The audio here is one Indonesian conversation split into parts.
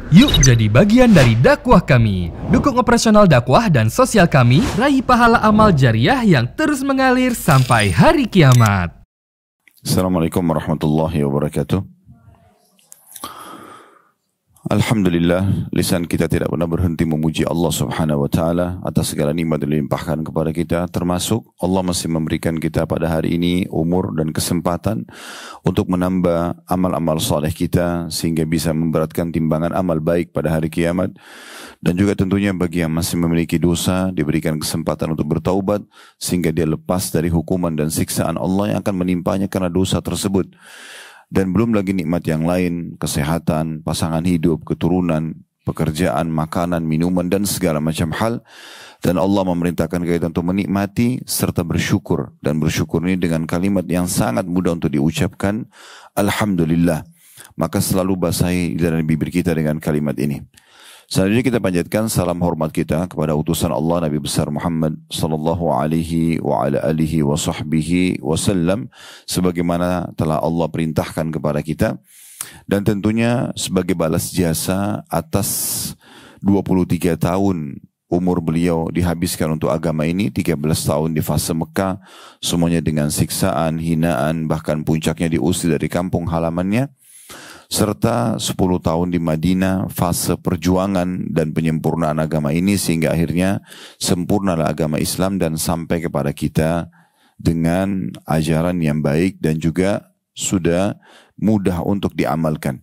Yuk jadi bagian dari dakwah kami. Dukung operasional dakwah dan sosial kami, raih pahala amal jariah yang terus mengalir sampai hari kiamat. Assalamualaikum warahmatullahi wabarakatuh. Alhamdulillah, lisan kita tidak pernah berhenti memuji Allah subhanahu wa ta'ala atas segala nikmat yang dilimpahkan kepada kita. Termasuk Allah masih memberikan kita pada hari ini umur dan kesempatan untuk menambah amal-amal saleh kita sehingga bisa memberatkan timbangan amal baik pada hari kiamat. Dan juga tentunya bagi yang masih memiliki dosa diberikan kesempatan untuk bertaubat sehingga dia lepas dari hukuman dan siksaan Allah yang akan menimpanya karena dosa tersebut. Dan belum lagi nikmat yang lain, kesehatan, pasangan hidup, keturunan, pekerjaan, makanan, minuman, dan segala macam hal. Dan Allah memerintahkan kita untuk menikmati serta bersyukur. Dan bersyukur ini dengan kalimat yang sangat mudah untuk diucapkan, Alhamdulillah. Maka selalu basahi dalam bibir kita dengan kalimat ini. Selanjutnya kita panjatkan salam hormat kita kepada utusan Allah Nabi besar Muhammad sallallahu alaihi wa ala alihi wa sahbihi wasallam sebagaimana telah Allah perintahkan kepada kita, dan tentunya sebagai balas jasa atas 23 tahun umur beliau dihabiskan untuk agama ini, 13 tahun di fase Mekah, semuanya dengan siksaan, hinaan, bahkan puncaknya diusir dari kampung halamannya. Serta 10 tahun di Madinah, fase perjuangan dan penyempurnaan agama ini sehingga akhirnya sempurnalah agama Islam dan sampai kepada kita dengan ajaran yang baik dan juga sudah mudah untuk diamalkan.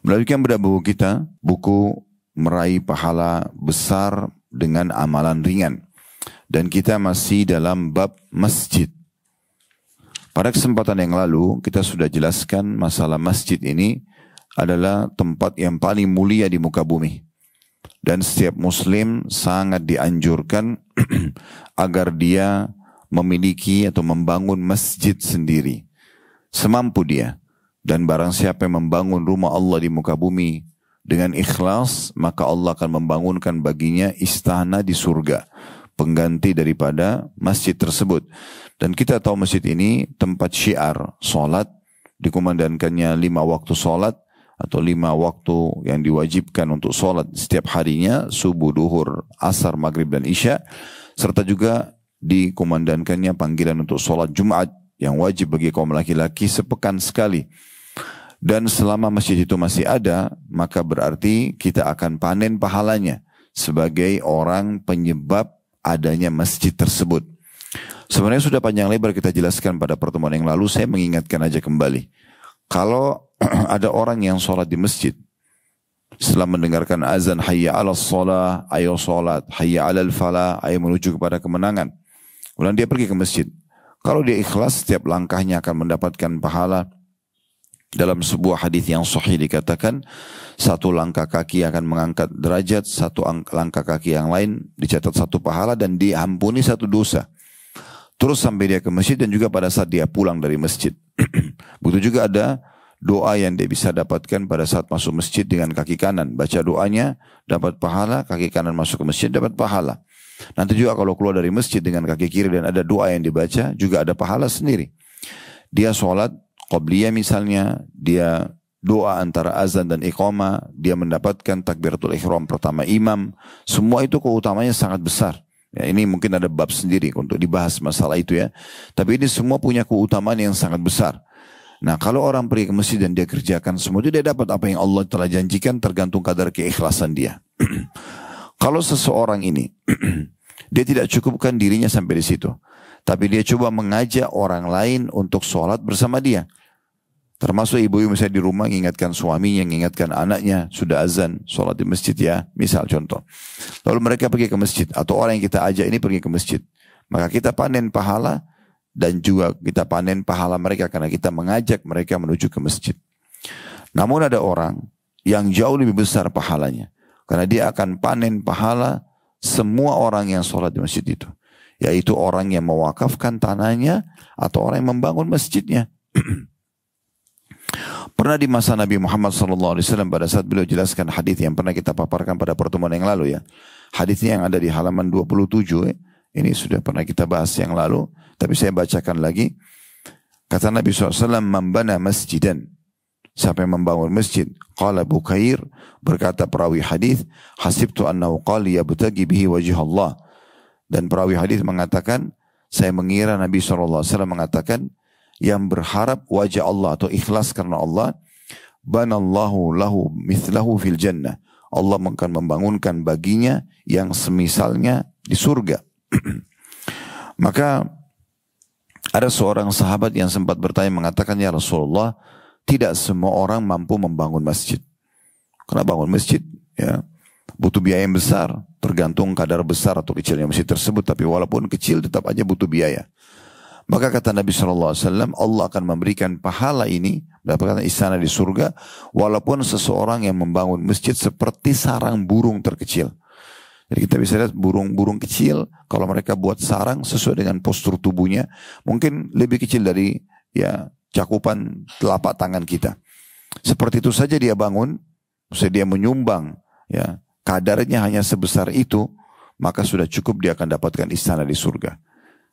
Melanjutkan pada buku kita, buku Meraih Pahala Besar dengan Amalan Ringan. Dan kita masih dalam bab masjid. Pada kesempatan yang lalu kita sudah jelaskan masalah masjid ini adalah tempat yang paling mulia di muka bumi. Dan setiap muslim sangat dianjurkan agar dia memiliki atau membangun masjid sendiri. Semampu dia. Dan barang siapa yang membangun rumah Allah di muka bumi dengan ikhlas, maka Allah akan membangunkan baginya istana di surga, pengganti daripada masjid tersebut. Dan kita tahu masjid ini tempat syiar solat, dikumandangkannya 5 waktu solat atau 5 waktu yang diwajibkan untuk solat setiap harinya, subuh, duhur, asar, maghrib, dan isya. Serta juga dikumandangkannya panggilan untuk solat Jumat yang wajib bagi kaum laki-laki sepekan sekali. Dan selama masjid itu masih ada, maka berarti kita akan panen pahalanya sebagai orang penyebab adanya masjid tersebut. Sebenarnya sudah panjang lebar kita jelaskan pada pertemuan yang lalu, saya mengingatkan aja kembali. Kalau ada orang yang sholat di masjid, setelah mendengarkan azan, hayya ala sholah, ayo sholat, hayya ala falah, ayo menuju kepada kemenangan. Kemudian dia pergi ke masjid. Kalau dia ikhlas, setiap langkahnya akan mendapatkan pahala. Dalam sebuah hadis yang sahih dikatakan, satu langkah kaki akan mengangkat derajat, satu langkah kaki yang lain dicatat satu pahala dan diampuni satu dosa. Terus sampai dia ke masjid dan juga pada saat dia pulang dari masjid. Begitu juga ada doa yang dia bisa dapatkan pada saat masuk masjid dengan kaki kanan. Baca doanya, dapat pahala, kaki kanan masuk ke masjid, dapat pahala. Nanti juga kalau keluar dari masjid dengan kaki kiri dan ada doa yang dibaca, juga ada pahala sendiri. Dia sholat Qobliyah misalnya, dia doa antara azan dan iqamah, dia mendapatkan takbiratul ihram pertama imam, semua itu keutamanya sangat besar. Ya, ini mungkin ada bab sendiri untuk dibahas masalah itu ya. Tapi ini semua punya keutamaan yang sangat besar. Nah, kalau orang pergi ke masjid dan dia kerjakan semua itu, dia dapat apa yang Allah telah janjikan tergantung kadar keikhlasan dia. Kalau seseorang ini, dia tidak cukupkan dirinya sampai di situ. Tapi dia coba mengajak orang lain untuk sholat bersama dia. Termasuk ibu-ibu misalnya di rumah mengingatkan suaminya, mengingatkan anaknya, sudah azan, sholat di masjid ya, misal contoh. Lalu mereka pergi ke masjid, atau orang yang kita ajak ini pergi ke masjid. Maka kita panen pahala, dan juga kita panen pahala mereka karena kita mengajak mereka menuju ke masjid. Namun ada orang yang jauh lebih besar pahalanya. Karena dia akan panen pahala semua orang yang sholat di masjid itu. Yaitu orang yang mewakafkan tanahnya, atau orang yang membangun masjidnya. Pernah di masa Nabi Muhammad SAW pada saat beliau jelaskan hadis yang pernah kita paparkan pada pertemuan yang lalu ya. Hadisnya yang ada di halaman 27 ini sudah pernah kita bahas yang lalu. Tapi saya bacakan lagi. Kata Nabi SAW, "Man bana masjidan Siapa yang membangun masjid? Qala Bukair, berkata perawi hadis, hasibtu annahu qala yabtagi bihi wajh Allah. Dan perawi hadis mengatakan, saya mengira Nabi SAW mengatakan, yang berharap wajah Allah atau ikhlas karena Allah, banallahu lahu mithlahu fil jannah. Allah akan membangunkan baginya yang semisalnya di surga. Maka ada seorang sahabat yang sempat bertanya mengatakan, ya Rasulullah, tidak semua orang mampu membangun masjid. Karena bangun masjid ya butuh biaya yang besar, tergantung kadar besar atau kecilnya masjid tersebut. Tapi walaupun kecil tetap aja butuh biaya. Maka kata Nabi SAW, Allah akan memberikan pahala ini, mendapatkan istana di surga, walaupun seseorang yang membangun masjid seperti sarang burung terkecil. Jadi kita bisa lihat burung-burung kecil, kalau mereka buat sarang sesuai dengan postur tubuhnya, mungkin lebih kecil dari ya cakupan telapak tangan kita. Seperti itu saja dia bangun, dia menyumbang, ya kadarnya hanya sebesar itu, maka sudah cukup dia akan dapatkan istana di surga.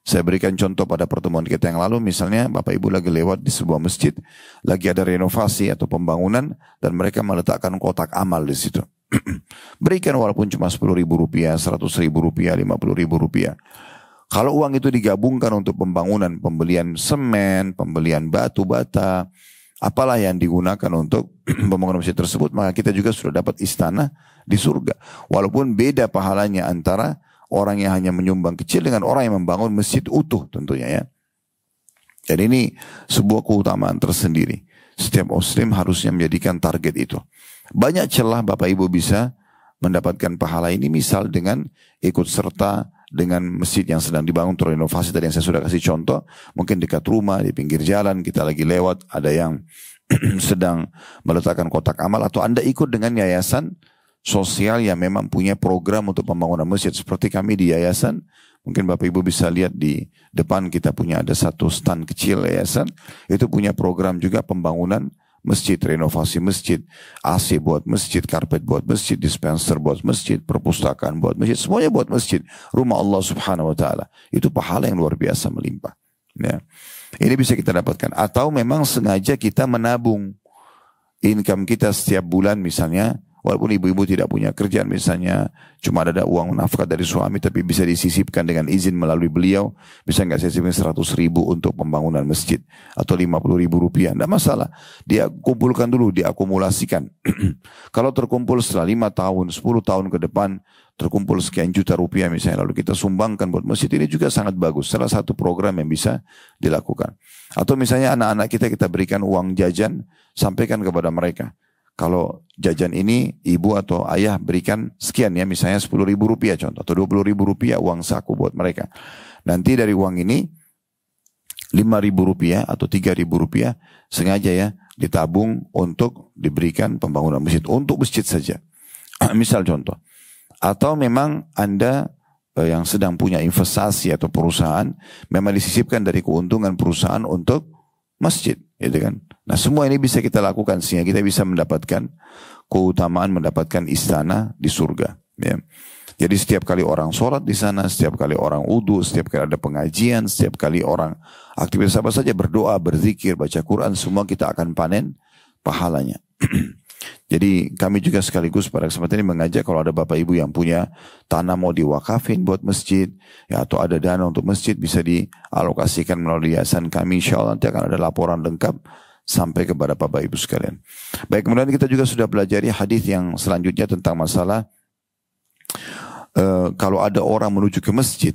Saya berikan contoh pada pertemuan kita yang lalu, misalnya Bapak Ibu lagi lewat di sebuah masjid, lagi ada renovasi atau pembangunan, dan mereka meletakkan kotak amal di situ. Berikan walaupun cuma Rp10.000, Rp100.000, Rp50.000. Kalau uang itu digabungkan untuk pembangunan, pembelian semen, pembelian batu bata, apalah yang digunakan untuk pembangunan masjid tersebut, maka kita juga sudah dapat istana di surga. Walaupun beda pahalanya antara orang yang hanya menyumbang kecil dengan orang yang membangun masjid utuh tentunya ya. Dan ini sebuah keutamaan tersendiri. Setiap muslim harusnya menjadikan target itu. Banyak celah Bapak Ibu bisa mendapatkan pahala ini, misal dengan ikut serta dengan masjid yang sedang dibangun renovasi tadi yang saya sudah kasih contoh, mungkin dekat rumah, di pinggir jalan, kita lagi lewat, ada yang sedang meletakkan kotak amal, atau Anda ikut dengan yayasan sosial yang memang punya program untuk pembangunan masjid. Seperti kami di yayasan, mungkin Bapak Ibu bisa lihat di depan kita punya ada satu stand kecil yayasan, itu punya program juga pembangunan masjid, renovasi masjid, AC buat masjid, karpet buat masjid, dispenser buat masjid, perpustakaan buat masjid, semuanya buat masjid, rumah Allah Subhanahu wa taala. Itu pahala yang luar biasa melimpah. Ya. Ini bisa kita dapatkan, atau memang sengaja kita menabung income kita setiap bulan misalnya. Walaupun ibu-ibu tidak punya kerjaan misalnya, cuma ada uang nafkah dari suami, tapi bisa disisipkan dengan izin melalui beliau. Bisa nggak saya sisipkan 100.000 untuk pembangunan masjid, atau 50.000 rupiah, tidak masalah. Dia kumpulkan dulu, diakumulasikan. Kalau terkumpul setelah 5 tahun, 10 tahun ke depan, terkumpul sekian juta rupiah misalnya, lalu kita sumbangkan buat masjid, ini juga sangat bagus. Salah satu program yang bisa dilakukan. Atau misalnya anak-anak kita berikan uang jajan, sampaikan kepada mereka. Kalau jajan ini ibu atau ayah berikan sekian ya, misalnya 10.000 rupiah contoh, atau 20.000 rupiah uang saku buat mereka. Nanti dari uang ini 5.000 rupiah atau 3.000 rupiah sengaja ya ditabung untuk diberikan pembangunan masjid, untuk masjid saja. Misal contoh. Atau memang Anda yang sedang punya investasi atau perusahaan, memang disisipkan dari keuntungan perusahaan untuk masjid, gitu kan. Nah semua ini bisa kita lakukan sehingga kita bisa mendapatkan keutamaan, mendapatkan istana di surga. Ya. Jadi setiap kali orang sholat di sana, setiap kali orang wudu, setiap kali ada pengajian, setiap kali orang aktivitas apa saja, berdoa, berzikir, baca Quran, semua kita akan panen pahalanya. Jadi kami juga sekaligus pada kesempatan ini mengajak kalau ada bapak ibu yang punya tanah mau diwakafin buat masjid, ya, atau ada dana untuk masjid bisa dialokasikan melalui yayasan kami. Insya Allah nanti akan ada laporan lengkap sampai kepada bapak ibu sekalian. Baik, kemudian kita juga sudah pelajari hadis yang selanjutnya tentang masalah kalau ada orang menuju ke masjid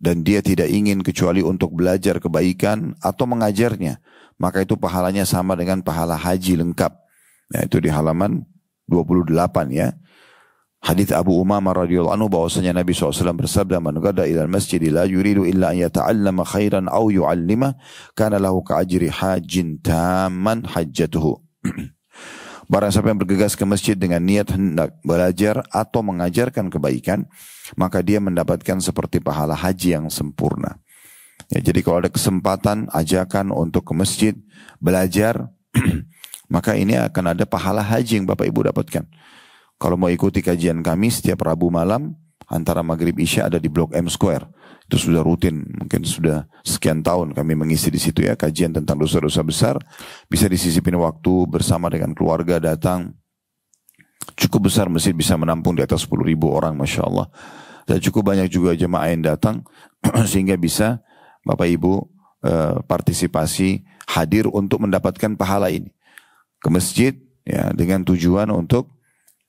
dan dia tidak ingin kecuali untuk belajar kebaikan atau mengajarnya, maka itu pahalanya sama dengan pahala haji lengkap. Nah, itu di halaman 28 ya. Hadits Abu Umamah radhiyallahu anhu bahwasanya Nabi SAW bersabda, "Man ghada ila al-masjid la yuridu illa an yata'allama khairan aw yu'allima, kana lahu ka'ajri hajjin tamman hajjatuhu." Barang siapa yang bergegas ke masjid dengan niat hendak belajar atau mengajarkan kebaikan, maka dia mendapatkan seperti pahala haji yang sempurna. Ya, jadi kalau ada kesempatan ajakan untuk ke masjid belajar, maka ini akan ada pahala haji yang Bapak Ibu dapatkan. Kalau mau ikuti kajian kami setiap Rabu malam, antara maghrib isya ada di Blok M Square. Itu sudah rutin, mungkin sudah sekian tahun kami mengisi di situ ya, kajian tentang dosa-dosa besar. Bisa disisipin waktu bersama dengan keluarga datang. Cukup besar, masjid bisa menampung di atas 10.000 orang, Masya Allah. Dan cukup banyak juga jemaah yang datang, sehingga bisa Bapak Ibu partisipasi, hadir untuk mendapatkan pahala ini. Ke masjid ya, dengan tujuan untuk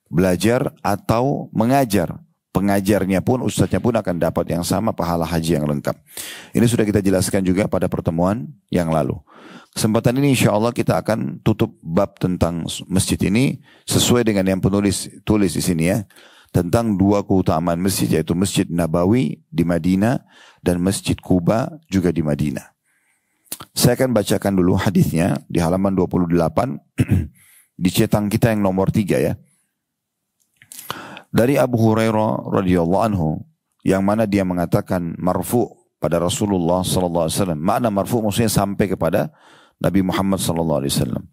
belajar atau mengajar. Pengajarnya pun, ustadznya pun akan dapat yang sama, pahala haji yang lengkap. Ini sudah kita jelaskan juga pada pertemuan yang lalu. Kesempatan ini insya Allah kita akan tutup bab tentang masjid ini sesuai dengan yang penulis tulis di sini ya. Tentang dua keutamaan masjid, yaitu Masjid Nabawi di Madinah dan Masjid Quba juga di Madinah. Saya akan bacakan dulu hadisnya di halaman 28 di cetang kita yang nomor 3 ya. Dari Abu Hurairah radhiyallahu anhu, yang mana dia mengatakan marfu pada Rasulullah sallallahu alaihi wasallam. Makna marfu maksudnya sampai kepada Nabi Muhammad sallallahu alaihi wasallam.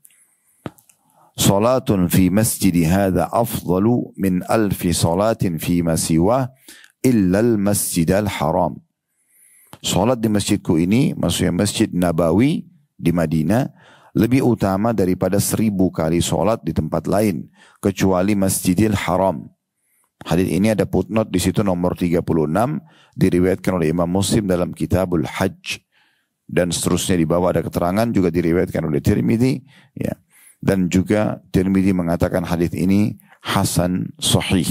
Salatun fi masjidi hadha afdalu min alfi salatin fi ma siwa illa al-masjidal haram. Salat di masjidku ini, maksudnya Masjid Nabawi di Madinah, lebih utama daripada 1000 kali salat di tempat lain kecuali Masjidil Haram. Hadis ini ada footnote di situ nomor 36, diriwayatkan oleh Imam Muslim dalam Kitabul Hajj, dan seterusnya di bawah ada keterangan juga diriwayatkan oleh Tirmidzi ya. Dan juga Tirmidzi mengatakan hadis ini hasan sahih.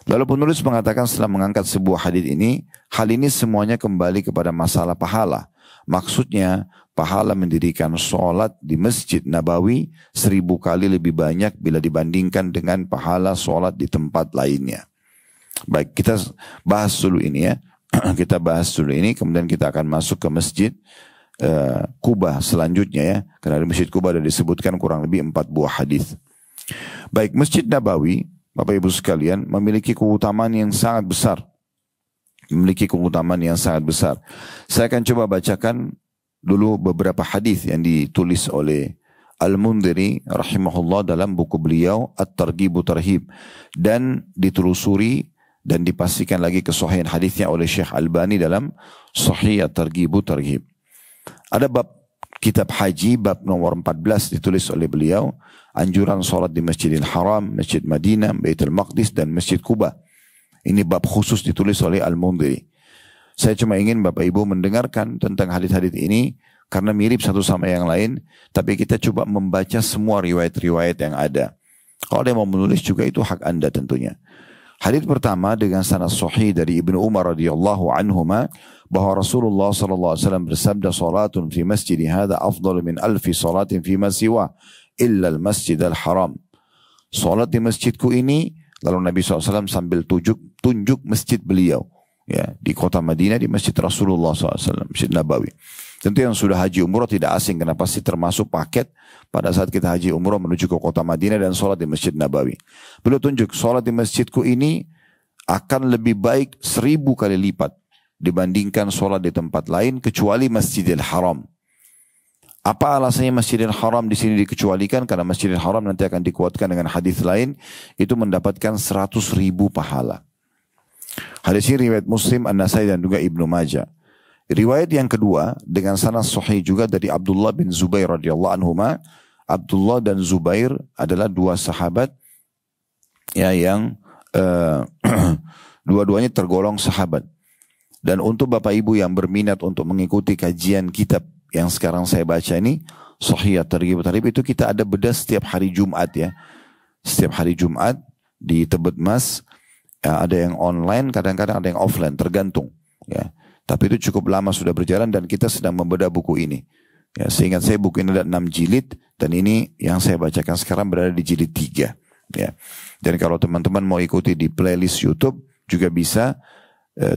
Lalu penulis mengatakan setelah mengangkat sebuah hadis ini, hal ini semuanya kembali kepada masalah pahala. Maksudnya pahala mendirikan sholat di Masjid Nabawi 1000 kali lebih banyak bila dibandingkan dengan pahala sholat di tempat lainnya. Baik, kita bahas dulu ini ya. Kita bahas dulu ini, kemudian kita akan masuk ke Masjid Quba selanjutnya ya. Karena di Masjid Quba ada disebutkan kurang lebih 4 buah hadis. Baik, Masjid Nabawi, Bapak Ibu sekalian, memiliki keutamaan yang sangat besar. Saya akan coba bacakan dulu beberapa hadis yang ditulis oleh Al-Mundhiri rahimahullah dalam buku beliau At-Targhib Tarhib, dan ditelusuri dan dipastikan lagi kesahihan hadisnya oleh Syekh Albani dalam Sahih At-Targhib Tarhib. Ada bab kitab haji, bab nomor 14 ditulis oleh beliau, anjuran salat di Masjidil Haram, Masjid Madinah, Baitul Maqdis dan Masjid Quba. Ini bab khusus ditulis oleh Al-Mundhiri. Saya cuma ingin Bapak Ibu mendengarkan tentang hadis-hadis ini karena mirip satu sama yang lain, tapi kita coba membaca semua riwayat-riwayat yang ada. Kalau ada yang mau menulis juga itu hak Anda tentunya. Hadis pertama dengan sanad sahih dari Ibnu Umar radhiyallahu anhuma bahwa Rasulullah sallallahu alaihi wasallam bersabda, salatun fi masjidi hadza afdalu min alfi salatin fi ma siwa illa al-masjidal haram. Salat di masjidku ini, lalu Nabi SAW sambil tunjuk masjid beliau ya, di kota Madinah, di Masjid Rasulullah SAW, Masjid Nabawi. Tentu yang sudah haji umrah tidak asing karena pasti termasuk paket pada saat kita haji umrah menuju ke kota Madinah dan sholat di Masjid Nabawi. Beliau tunjuk, sholat di masjidku ini akan lebih baik 1000 kali lipat dibandingkan sholat di tempat lain kecuali Masjidil Haram. Apa alasannya Masjidil Haram di sini dikecualikan? Karena Masjidil Haram nanti akan dikuatkan dengan hadis lain, itu mendapatkan 100.000 pahala. Hadis ini riwayat Muslim, An-Nasai dan juga Ibnu Majah. Riwayat yang kedua dengan sanad sahih juga dari Abdullah bin Zubair radhiyallahu anhuma. Abdullah dan Zubair adalah dua sahabat ya yang dua-duanya tergolong sahabat. Dan untuk Bapak Ibu yang berminat untuk mengikuti kajian kitab yang sekarang saya baca ini, Sahih At-Targhib Tarhib, itu kita ada bedah setiap hari Jumat ya. Setiap hari Jumat di Tebet Mas, ya, ada yang online, kadang-kadang ada yang offline, tergantung ya. Tapi itu cukup lama sudah berjalan dan kita sedang membedah buku ini. Ya, seingat saya buku ini ada 6 jilid dan ini yang saya bacakan sekarang berada di jilid 3 ya. Dan kalau teman-teman mau ikuti di playlist YouTube juga bisa,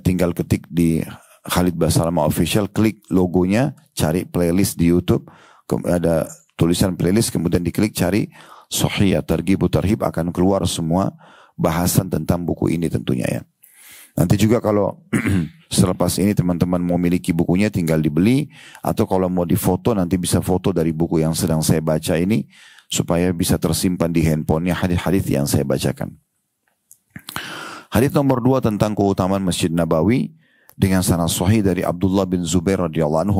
tinggal ketik di Khalid Basalamah Official, klik logonya, cari playlist di YouTube, ada tulisan playlist, kemudian diklik cari Sahih At-Targhib Tarhib, akan keluar semua bahasan tentang buku ini tentunya ya. Nanti juga kalau selepas ini teman-teman mau miliki bukunya tinggal dibeli, atau kalau mau difoto nanti bisa foto dari buku yang sedang saya baca ini supaya bisa tersimpan di handphonenya hadis-hadis yang saya bacakan. Hadis nomor 2 tentang keutamaan Masjid Nabawi dengan sanad sahih dari Abdullah bin Zubair radhiyallahu anhu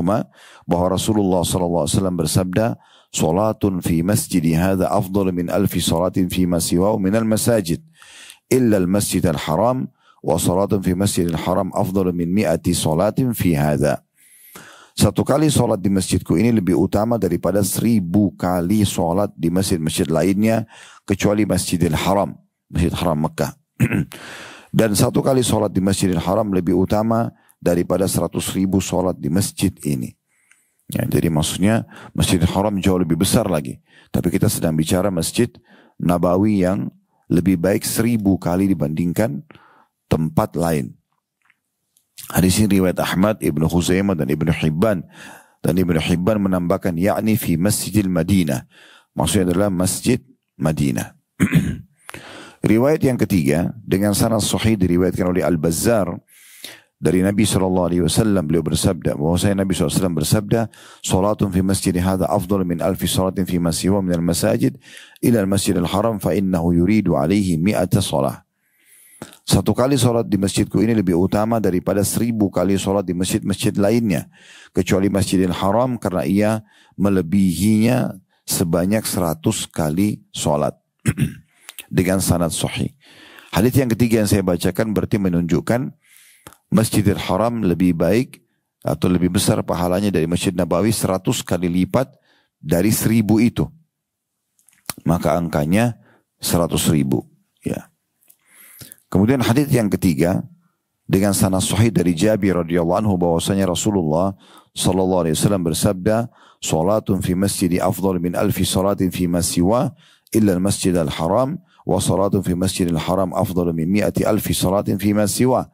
bahwa Rasulullah sallallahu alaihi wasallam bersabda, "Salatun fi masjidi hadza afdal min alfi salatin fi ma siwahu min al-masajid illa al-masjid al-haram wa salatun fi masjid al-haram afdal min 100 salatin fi hadza." Satu kali solat di masjidku ini lebih utama daripada 1000 kali solat di masjid-masjid lainnya kecuali Masjidil Haram, Masjid Haram Mekah. Dan satu kali solat di Masjidil Haram lebih utama daripada 100.000 solat di masjid ini. Ya, jadi maksudnya Masjidil Haram jauh lebih besar lagi. Tapi kita sedang bicara Masjid Nabawi yang lebih baik 1000 kali dibandingkan tempat lain. Hadis ini riwayat Ahmad, Ibnu Khuzaimah dan Ibnu Hibban. Dan Ibnu Hibban menambahkan yakni fi Masjidil Madinah. Maksudnya adalah Masjid Madinah. Riwayat yang ketiga dengan sanad sahih diriwayatkan oleh Al-Bazzar dari Nabi SAW. Beliau bersabda, bahwasanya Nabi SAW bersabda, "Salatun fi masjid hadha afdal min alfi salatin fi ma siwa min al-masajid ila al-masjid al-haram fa innahu yuridu alaihi 100 salah." Satu kali solat di masjidku ini lebih utama daripada 1000 kali solat di masjid-masjid lainnya. Kecuali Masjidil Haram karena ia melebihinya sebanyak 100 kali solat. Dengan sanad sahih. Hadis yang ketiga yang saya bacakan berarti menunjukkan Masjidil Haram lebih baik atau lebih besar pahalanya dari Masjid Nabawi 100 kali lipat dari 1000 itu. Maka angkanya 100.000. Ya. Kemudian hadis yang ketiga dengan sanad sahih dari Jabir radhiyallahu anhu bahwasanya Rasulullah sallallahu alaihi wasallam bersabda, "Salatun fi masjidi afdal min alfi salatin fi ma siwa illa al-masjid al-haram wa salatun fi masjidil haram afdal min 100 alfi salatin fi ma siwa."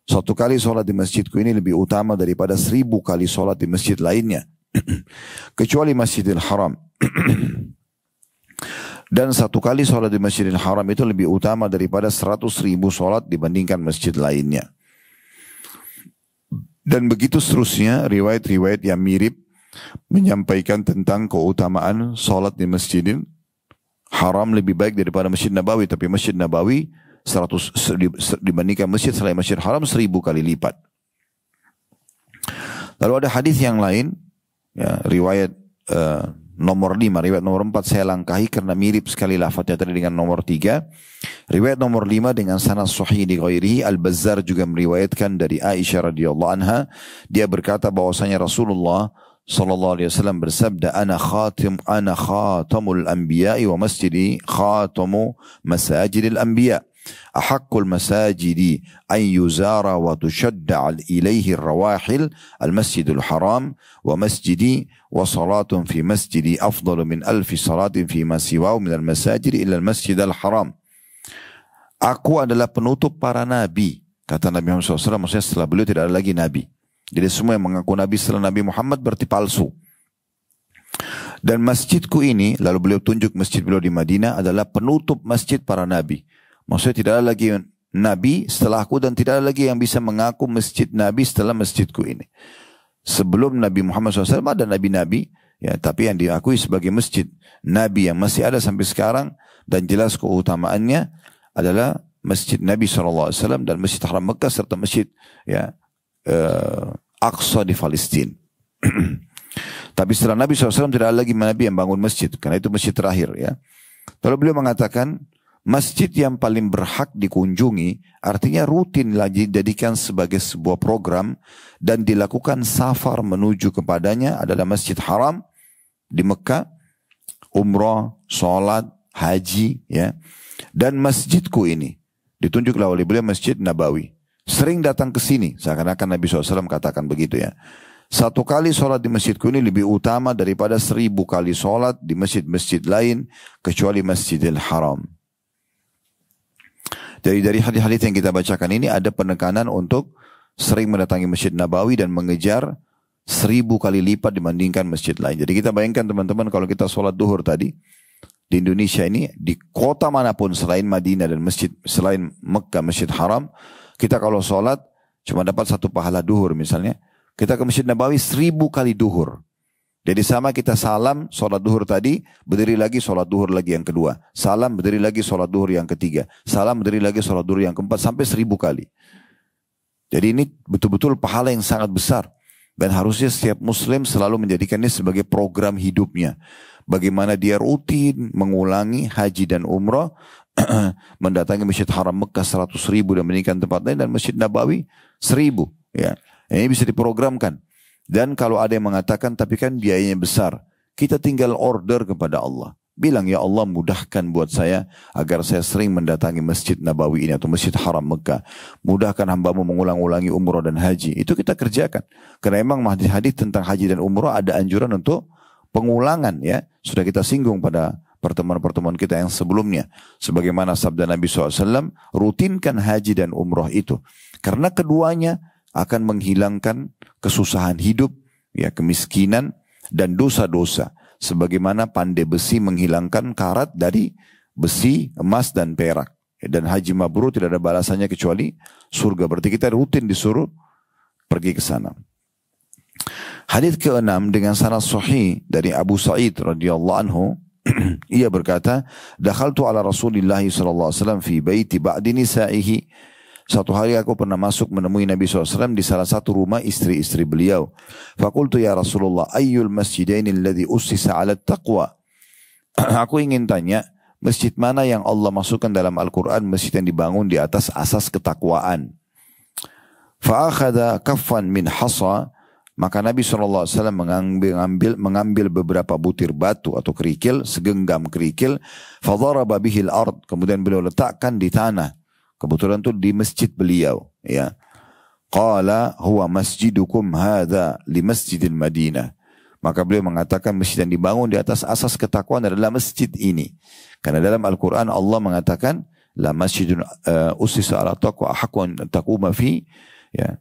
Satu kali solat di masjidku ini lebih utama daripada 1000 kali solat di masjid lainnya kecuali Masjidil Haram. Dan satu kali solat di Masjidil Haram itu lebih utama daripada 100.000 solat dibandingkan masjid lainnya. Dan begitu seterusnya riwayat-riwayat yang mirip menyampaikan tentang keutamaan solat di Masjidil Haram lebih baik daripada Masjid Nabawi. Tapi Masjid Nabawi 100 dibandingkan masjid selain Masjid Haram 1000 kali lipat. Lalu ada hadis yang lain, ya, riwayat nomor 5, riwayat nomor 4 saya langkahi karena mirip sekali lafadznya tadi dengan nomor 3. Riwayat nomor 5 dengan sanad sahih di ghairihi, Al-Bazzar juga meriwayatkan dari Aisyah radhiyallahu anha, dia berkata bahwasanya Rasulullah sallallahu alaihi wasallam bersabda, ana khatamul anbiya'i wa masjidi khatamu masajidil anbiya'. Ahaqqul masajidi an yuzara wa tushadda ilaihi ar-rawahil al-masjidul haram wa masjidi wa salatun fi masjidi afdalu min alfi salatin fi ma siwahu min al-masajid illa al-masjid al-haram. Aku adalah penutup para nabi, kata Nabi Muhammad SAW, maksudnya setelah beliau tidak ada lagi nabi. Jadi semua yang mengaku nabi setelah Nabi Muhammad berarti palsu. Dan masjidku ini, lalu beliau tunjuk masjid beliau di Madinah adalah penutup masjid para nabi. Maksudnya tidak ada lagi nabi setelahku dan tidak ada lagi yang bisa mengaku masjid nabi setelah masjidku ini. Sebelum Nabi Muhammad SAW ada nabi-nabi, ya, tapi yang diakui sebagai masjid nabi yang masih ada sampai sekarang dan jelas keutamaannya adalah masjid Nabi SAW dan Masjid Haram Mekah serta masjid, ya, Aqsa di Palestina. Tapi setelah Nabi SAW tidak ada lagi nabi yang bangun masjid karena itu masjid terakhir, ya. Lalu beliau mengatakan masjid yang paling berhak dikunjungi artinya rutin lagi dijadikan sebagai sebuah program dan dilakukan safar menuju kepadanya adalah Masjid Haram di Mekah, umrah, sholat, haji, ya. Dan masjidku ini ditunjuklah oleh beliau Masjid Nabawi. Sering datang ke sini, seakan-akan Nabi SAW katakan begitu, ya. Satu kali sholat di masjidku ini lebih utama daripada 1000 kali sholat di masjid-masjid lain kecuali Masjidil Haram. Dari hadis-hadis yang kita bacakan ini ada penekanan untuk sering mendatangi Masjid Nabawi dan mengejar 1000 kali lipat dibandingkan masjid lain. Jadi kita bayangkan teman-teman kalau kita sholat duhur tadi di Indonesia ini, di kota manapun selain Madinah dan masjid selain Mekah, Masjid Haram, kita kalau sholat cuma dapat 1 pahala duhur misalnya, kita ke Masjid Nabawi 1000 kali duhur. Jadi sama kita salam sholat duhur tadi, berdiri lagi sholat duhur lagi yang kedua. Salam berdiri lagi sholat duhur yang ketiga. Salam berdiri lagi sholat duhur yang keempat sampai 1000 kali. Jadi ini betul-betul pahala yang sangat besar. Dan harusnya setiap muslim selalu menjadikannya sebagai program hidupnya. Bagaimana dia rutin mengulangi haji dan umrah, mendatangi Masjid Haram Mekah 100.000 dan meninggalkan tempat lain, dan Masjid Nabawi 1000. Ya. Ini bisa diprogramkan. Dan kalau ada yang mengatakan tapi kan biayanya besar, kita tinggal order kepada Allah. Bilang, ya Allah mudahkan buat saya agar saya sering mendatangi Masjid Nabawi ini atau Masjid Haram Mekah. Mudahkan hambamu mengulang-ulangi umrah dan haji. Itu kita kerjakan. Karena memang hadis tentang haji dan umrah ada anjuran untuk pengulangan, ya. Sudah kita singgung pada pertemuan-pertemuan kita yang sebelumnya. Sebagaimana sabda Nabi SAW, rutinkan haji dan umrah itu. Karena keduanya akan menghilangkan kesusahan hidup, ya, kemiskinan dan dosa-dosa. Sebagaimana pandai besi menghilangkan karat dari besi, emas dan perak. Dan haji mabrur tidak ada balasannya kecuali surga. Berarti kita rutin disuruh pergi ke sana. Hadits ke-6 dengan sanad sahih dari Abu Sa'id radhiyallahu anhu, ia berkata, "Dakhaltu ala Rasulillah sallallahu alaihi wasallam fi baiti ba'di nisa'ihi." Suatu hari aku pernah masuk menemui Nabi SAW di salah satu rumah istri-istri beliau. Fakultu ya Rasulullah, ayyul masjidaini alladhi ussisa ala taqwa. Aku ingin tanya, masjid mana yang Allah masukkan dalam Al-Quran, masjid yang dibangun di atas asas ketakwaan. Fa'akhada kaffan min hasa. Maka Nabi SAW mengambil beberapa butir batu atau kerikil, segenggam kerikil. Fadharaba bihil ard. Kemudian beliau letakkan di tanah. Kebetulan itu di masjid beliau, ya. Qala huwa masjidukum hadha li masjidil Madinah. Maka beliau mengatakan masjid yang dibangun di atas asas ketakwaan adalah masjid ini. Karena dalam Al-Quran Allah mengatakan la masjidun ussisa ala taqwa ahaqqu an taquma fi, ya.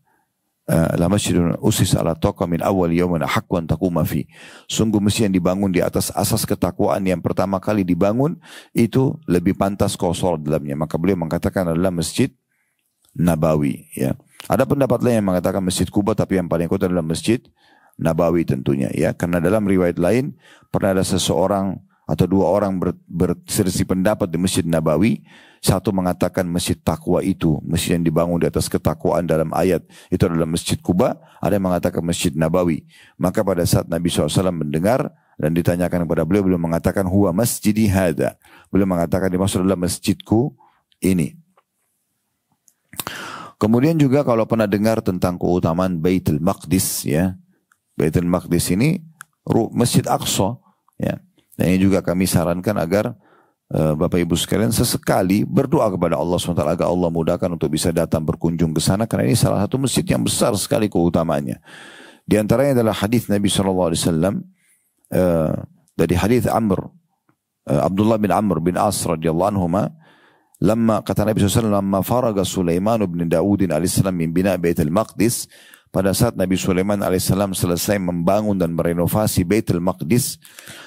La masjidun ussisa ala taqwa min awwal yawmin ahaqqu an taquma fi. Sungguh masjid yang dibangun di atas asas ketakwaan yang pertama kali dibangun itu lebih pantas kau sholat dalamnya. Maka beliau mengatakan adalah Masjid Nabawi, ya. Ada pendapat lain yang mengatakan Masjid Kuba, tapi yang paling kuat adalah Masjid Nabawi tentunya, ya. Karena dalam riwayat lain pernah ada seseorang atau dua orang berselisih pendapat di Masjid Nabawi. Satu mengatakan masjid takwa itu, masjid yang dibangun di atas ketakwaan dalam ayat, itu adalah Masjid Kuba. Ada yang mengatakan Masjid Nabawi. Maka pada saat Nabi SAW mendengar dan ditanyakan kepada beliau, beliau mengatakan huwa masjidi hadha. Beliau mengatakan dimaksud adalah masjidku ini. Kemudian juga kalau pernah dengar tentang keutamaan Baitul Maqdis, ya. Baitul Maqdis ini Masjid Aqsa, ya. Dan ini juga kami sarankan agar Bapak Ibu sekalian sesekali berdoa kepada Allah SWT agar Allah mudahkan untuk bisa datang berkunjung ke sana, karena ini salah satu masjid yang besar sekali keutamaannya. Di antaranya adalah hadis Nabi SAW dari hadis Abdullah bin Amr bin As radhiyallahu anhuma, kata Nabi SAW, lamma faraga Sulaiman bin Daud alaihissalam min bina Baitul Maqdis, pada saat Nabi Sulaiman alaihissalam selesai membangun dan merenovasi Baitul Maqdis,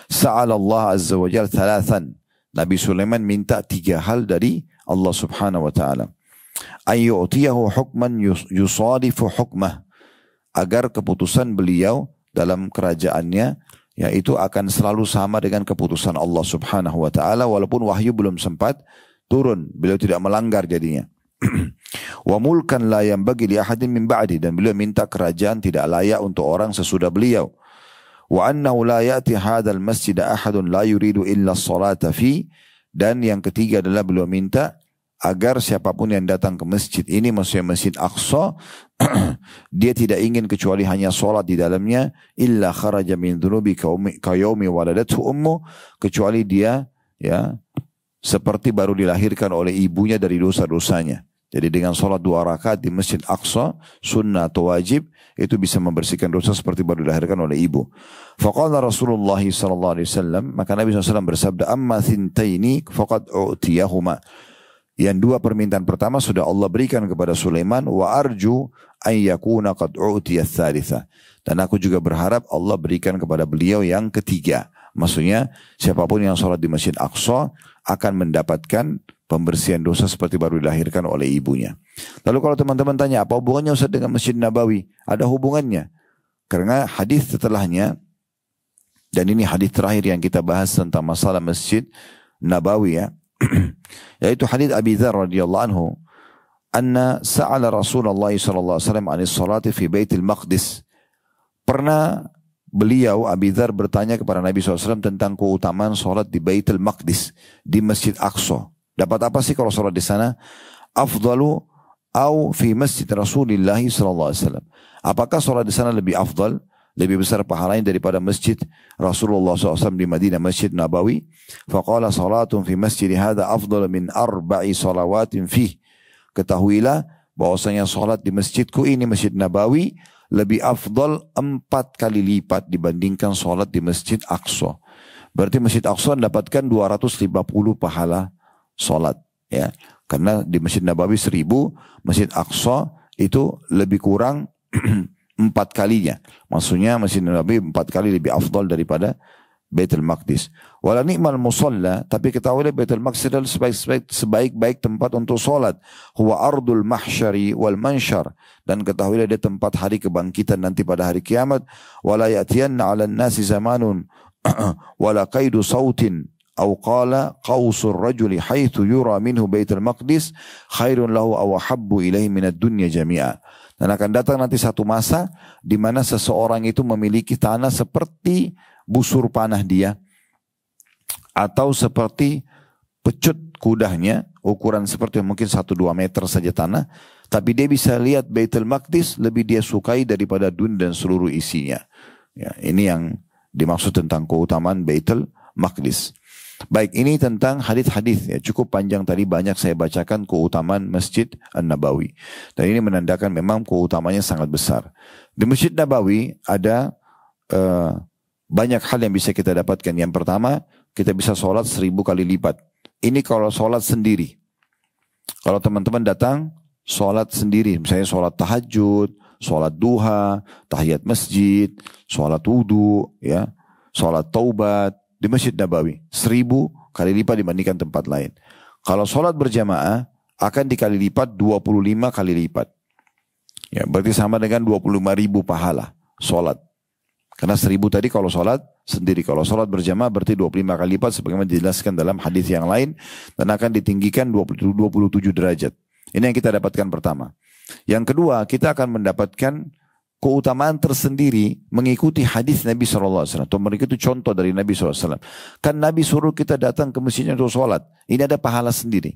sa'ala Allah azza wa jalla thalathan. Nabi Sulaiman minta 3 hal dari Allah subhanahu wa ta'ala. Ayyu'tiyahu hukman yusadifu hukmah. Agar keputusan beliau dalam kerajaannya, yaitu akan selalu sama dengan keputusan Allah subhanahu wa ta'ala, walaupun wahyu belum sempat turun. Beliau tidak melanggar jadinya. Wa mulkan la yanbaghi li ahadin min ba'di. Dan beliau minta kerajaan tidak layak untuk orang sesudah beliau. Wa annahu la ya'ti hadzal masjid ahadun la yuridu illa as-salata fi. Dan yang ketiga adalah beliau minta agar siapapun yang datang ke masjid ini, maksudnya Masjid Aqsa, dia tidak ingin kecuali hanya salat di dalamnya, illa kharaja min dhunubi ka yaumi waladathu ummu, kecuali dia, ya, seperti baru dilahirkan oleh ibunya dari dosa-dosanya. Jadi dengan sholat 2 rakaat di Masjid Aqsa, sunnah atau wajib, itu bisa membersihkan dosa seperti baru dilahirkan oleh ibu. Faqala Rasulullah SAW, maka Nabi SAW bersabda, amma thintaini faqad u'tiyahuma. Yang 2 permintaan pertama sudah Allah berikan kepada Sulaiman, wa arju an yakuna qad u'tiyats tsalitsa. Dan aku juga berharap Allah berikan kepada beliau yang ketiga. Maksudnya siapapun yang sholat di Masjid Aqsa akan mendapatkan pembersihan dosa seperti baru dilahirkan oleh ibunya. Lalu kalau teman-teman tanya, apa hubungannya Ustaz dengan Masjid Nabawi? Ada hubungannya. Karena hadis setelahnya Dan ini hadis terakhir yang kita bahas tentang masalah Masjid Nabawi ya. Yaitu hadis Abi Dzar radhiyallahu anhu, anna sa'ala Rasulullah sallallahu alaihi wasallam 'anis salati fi Baitul Maqdis. Pernah beliau Abi Dzar bertanya kepada Nabi SAW tentang keutamaan solat di Baitul Maqdis, di Masjid Aqsa. Dapat apa sih kalau solat di sana? Afdalu au fi Masjid Rasulullah sallallahu alaihi wasallam. Apakah solat di sana lebih afdal, lebih besar pahalanya daripada Masjid Rasulullah SAW di Madinah, Masjid Nabawi? Faqala salatun fi masjid hadha afdal min 4 salawatin fih. Ketahuilah bahwasanya solat di masjidku ini, Masjid Nabawi, lebih afdal 4 kali lipat dibandingkan solat di Masjid Aqsa. Berarti Masjid Aqsa mendapatkan 250 pahala solat. Ya. Karena di Masjid Nabawi 1000, Masjid Aqsa itu lebih kurang 4 kalinya. Maksudnya Masjid Nabawi 4 kali lebih afdal daripada Baitul Maqdis. Wala ni'mal musalla, tapi ketahuilah Baitul Maqdis adalah sebaik-baik tempat untuk solat. Huwa ardul mahsyari wal mansyar, dan ketahuilah dia tempat hari kebangkitan nanti pada hari kiamat. Wala ya'tiyanna 'alan nasi zamanun wala qaidu sautin aw qala qausur rajuli haitsu yura minhu Baitul Maqdis khairun lahu aw habbu ilaihi minad dunya jami'a. Dan akan datang nanti satu masa di mana seseorang itu memiliki tanah seperti busur panah dia, atau seperti pecut kudahnya, ukuran seperti mungkin 1-2 meter saja tanah, tapi dia bisa lihat Baitul Maqdis lebih dia sukai daripada dunia dan seluruh isinya. Ya, ini yang dimaksud tentang keutamaan Baitul Maqdis. Baik, ini tentang hadis-hadis ya, cukup panjang tadi, banyak saya bacakan keutamaan Masjid An-Nabawi. Dan ini menandakan memang keutamanya sangat besar. Di Masjid Nabawi ada banyak hal yang bisa kita dapatkan. Yang pertama, kita bisa sholat 1000 kali lipat. Ini kalau sholat sendiri. Kalau teman-teman datang, sholat sendiri. Misalnya sholat tahajud, sholat duha, tahiyat masjid, sholat wudu, ya, sholat taubat di Masjid Nabawi. 1000 kali lipat dibandingkan tempat lain. Kalau sholat berjamaah, akan dikali lipat 25 kali lipat. Ya, berarti sama dengan 25.000 pahala sholat. Karena 1000 tadi kalau sholat sendiri. Kalau sholat berjamaah berarti 25 kali lipat sebagaimana dijelaskan dalam hadis yang lain, dan akan ditinggikan 27 derajat. Ini yang kita dapatkan pertama. Yang kedua, kita akan mendapatkan keutamaan tersendiri mengikuti hadis Nabi SAW atau mengikuti contoh dari Nabi SAW. Kan Nabi suruh kita datang ke masjidnya untuk sholat. Ini ada pahala sendiri.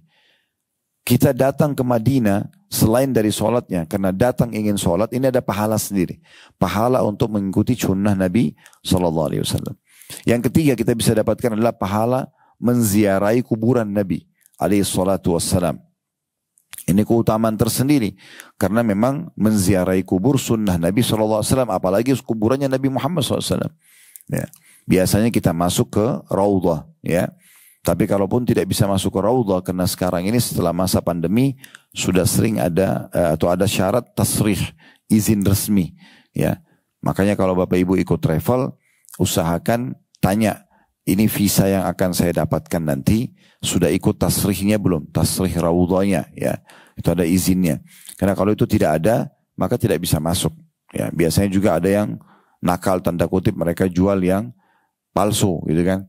Kita datang ke Madinah selain dari sholatnya, karena datang ingin sholat, ini ada pahala sendiri. Pahala untuk mengikuti sunnah Nabi SAW. Yang ketiga kita bisa dapatkan adalah pahala menziarahi kuburan Nabi SAW. Ini keutamaan tersendiri. Karena memang menziarahi kubur sunnah Nabi SAW. Apalagi kuburannya Nabi Muhammad SAW. Ya. Biasanya kita masuk ke Raudhah. Ya. Tapi kalaupun tidak bisa masuk ke Raudhah, karena sekarang ini setelah masa pandemi sudah sering ada atau ada syarat tasrih, izin resmi, ya. Makanya kalau Bapak Ibu ikut travel, usahakan tanya, ini visa yang akan saya dapatkan nanti sudah ikut tasrihnya belum? Tasrih Raudhahnya, ya. Itu ada izinnya. Karena kalau itu tidak ada, maka tidak bisa masuk. Ya, biasanya juga ada yang nakal tanda kutip, mereka jual yang palsu, gitu kan.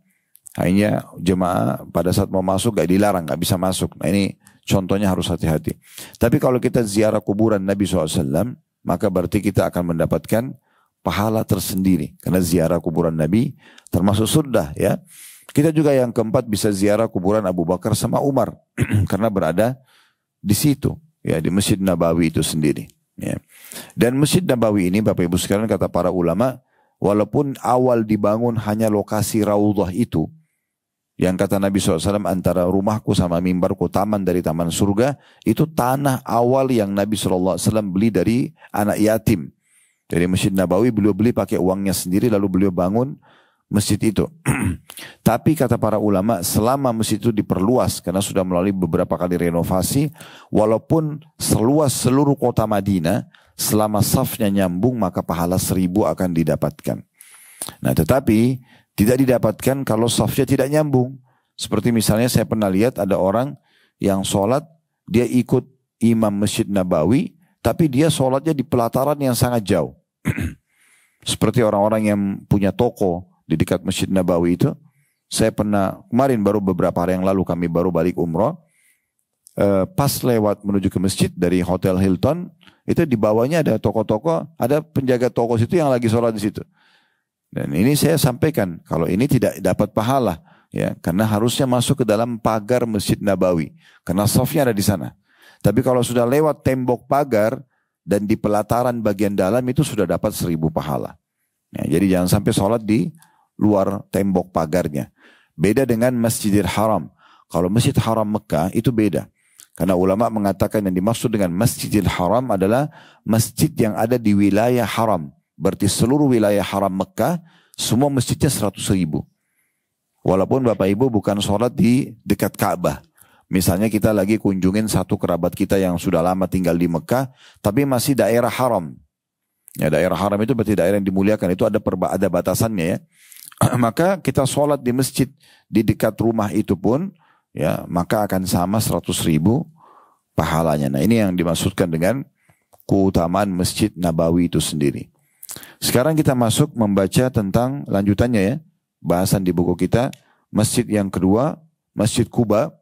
Akhirnya jemaah pada saat mau masuk gak dilarang, gak bisa masuk. Nah ini contohnya harus hati-hati. Tapi kalau kita ziarah kuburan Nabi SAW, maka berarti kita akan mendapatkan pahala tersendiri. Karena ziarah kuburan Nabi termasuk sunnah, ya. Kita juga yang keempat bisa ziarah kuburan Abu Bakar sama Umar. Karena berada di situ, ya, di Masjid Nabawi itu sendiri. Ya. Dan Masjid Nabawi ini Bapak Ibu sekalian, kata para ulama, walaupun awal dibangun hanya lokasi Raudhah itu, yang kata Nabi SAW, antara rumahku sama mimbarku taman dari taman surga, itu tanah awal yang Nabi SAW beli dari anak yatim. Dari Masjid Nabawi beliau beli pakai uangnya sendiri, lalu beliau bangun masjid itu. Tapi kata para ulama, selama masjid itu diperluas, karena sudah melalui beberapa kali renovasi, walaupun seluas seluruh kota Madinah, selama safnya nyambung, maka pahala 1000 akan didapatkan. Nah tetapi tidak didapatkan kalau safnya tidak nyambung. Seperti misalnya saya pernah lihat ada orang yang sholat, dia ikut imam Masjid Nabawi, tapi dia sholatnya di pelataran yang sangat jauh. Seperti orang-orang yang punya toko di dekat Masjid Nabawi itu. Saya pernah, kemarin baru beberapa hari yang lalu kami baru balik umroh. Pas lewat menuju ke masjid dari Hotel Hilton, itu di bawahnya ada toko-toko, ada penjaga toko situ yang lagi sholat di situ. Dan ini saya sampaikan, kalau ini tidak dapat pahala, ya, karena harusnya masuk ke dalam pagar Masjid Nabawi, karena safnya ada di sana. Tapi kalau sudah lewat tembok pagar dan di pelataran bagian dalam itu sudah dapat 1000 pahala. Ya, jadi jangan sampai sholat di luar tembok pagarnya. Beda dengan Masjidil Haram. Kalau Masjid Haram Mekah itu beda. Karena ulama mengatakan yang dimaksud dengan Masjidil Haram adalah masjid yang ada di wilayah haram. Berarti seluruh wilayah haram Mekah, semua masjidnya 100.000. Walaupun Bapak Ibu bukan sholat di dekat Ka'bah. Misalnya kita lagi kunjungin satu kerabat kita yang sudah lama tinggal di Mekah, tapi masih daerah haram. Ya, daerah haram itu berarti daerah yang dimuliakan, itu ada batasannya ya. Maka kita sholat di masjid di dekat rumah itu pun, ya, maka akan sama 100.000 pahalanya. Nah, ini yang dimaksudkan dengan keutamaan Masjid Nabawi itu sendiri. Sekarang kita masuk membaca tentang lanjutannya ya, bahasan di buku kita, masjid yang kedua, Masjid Quba.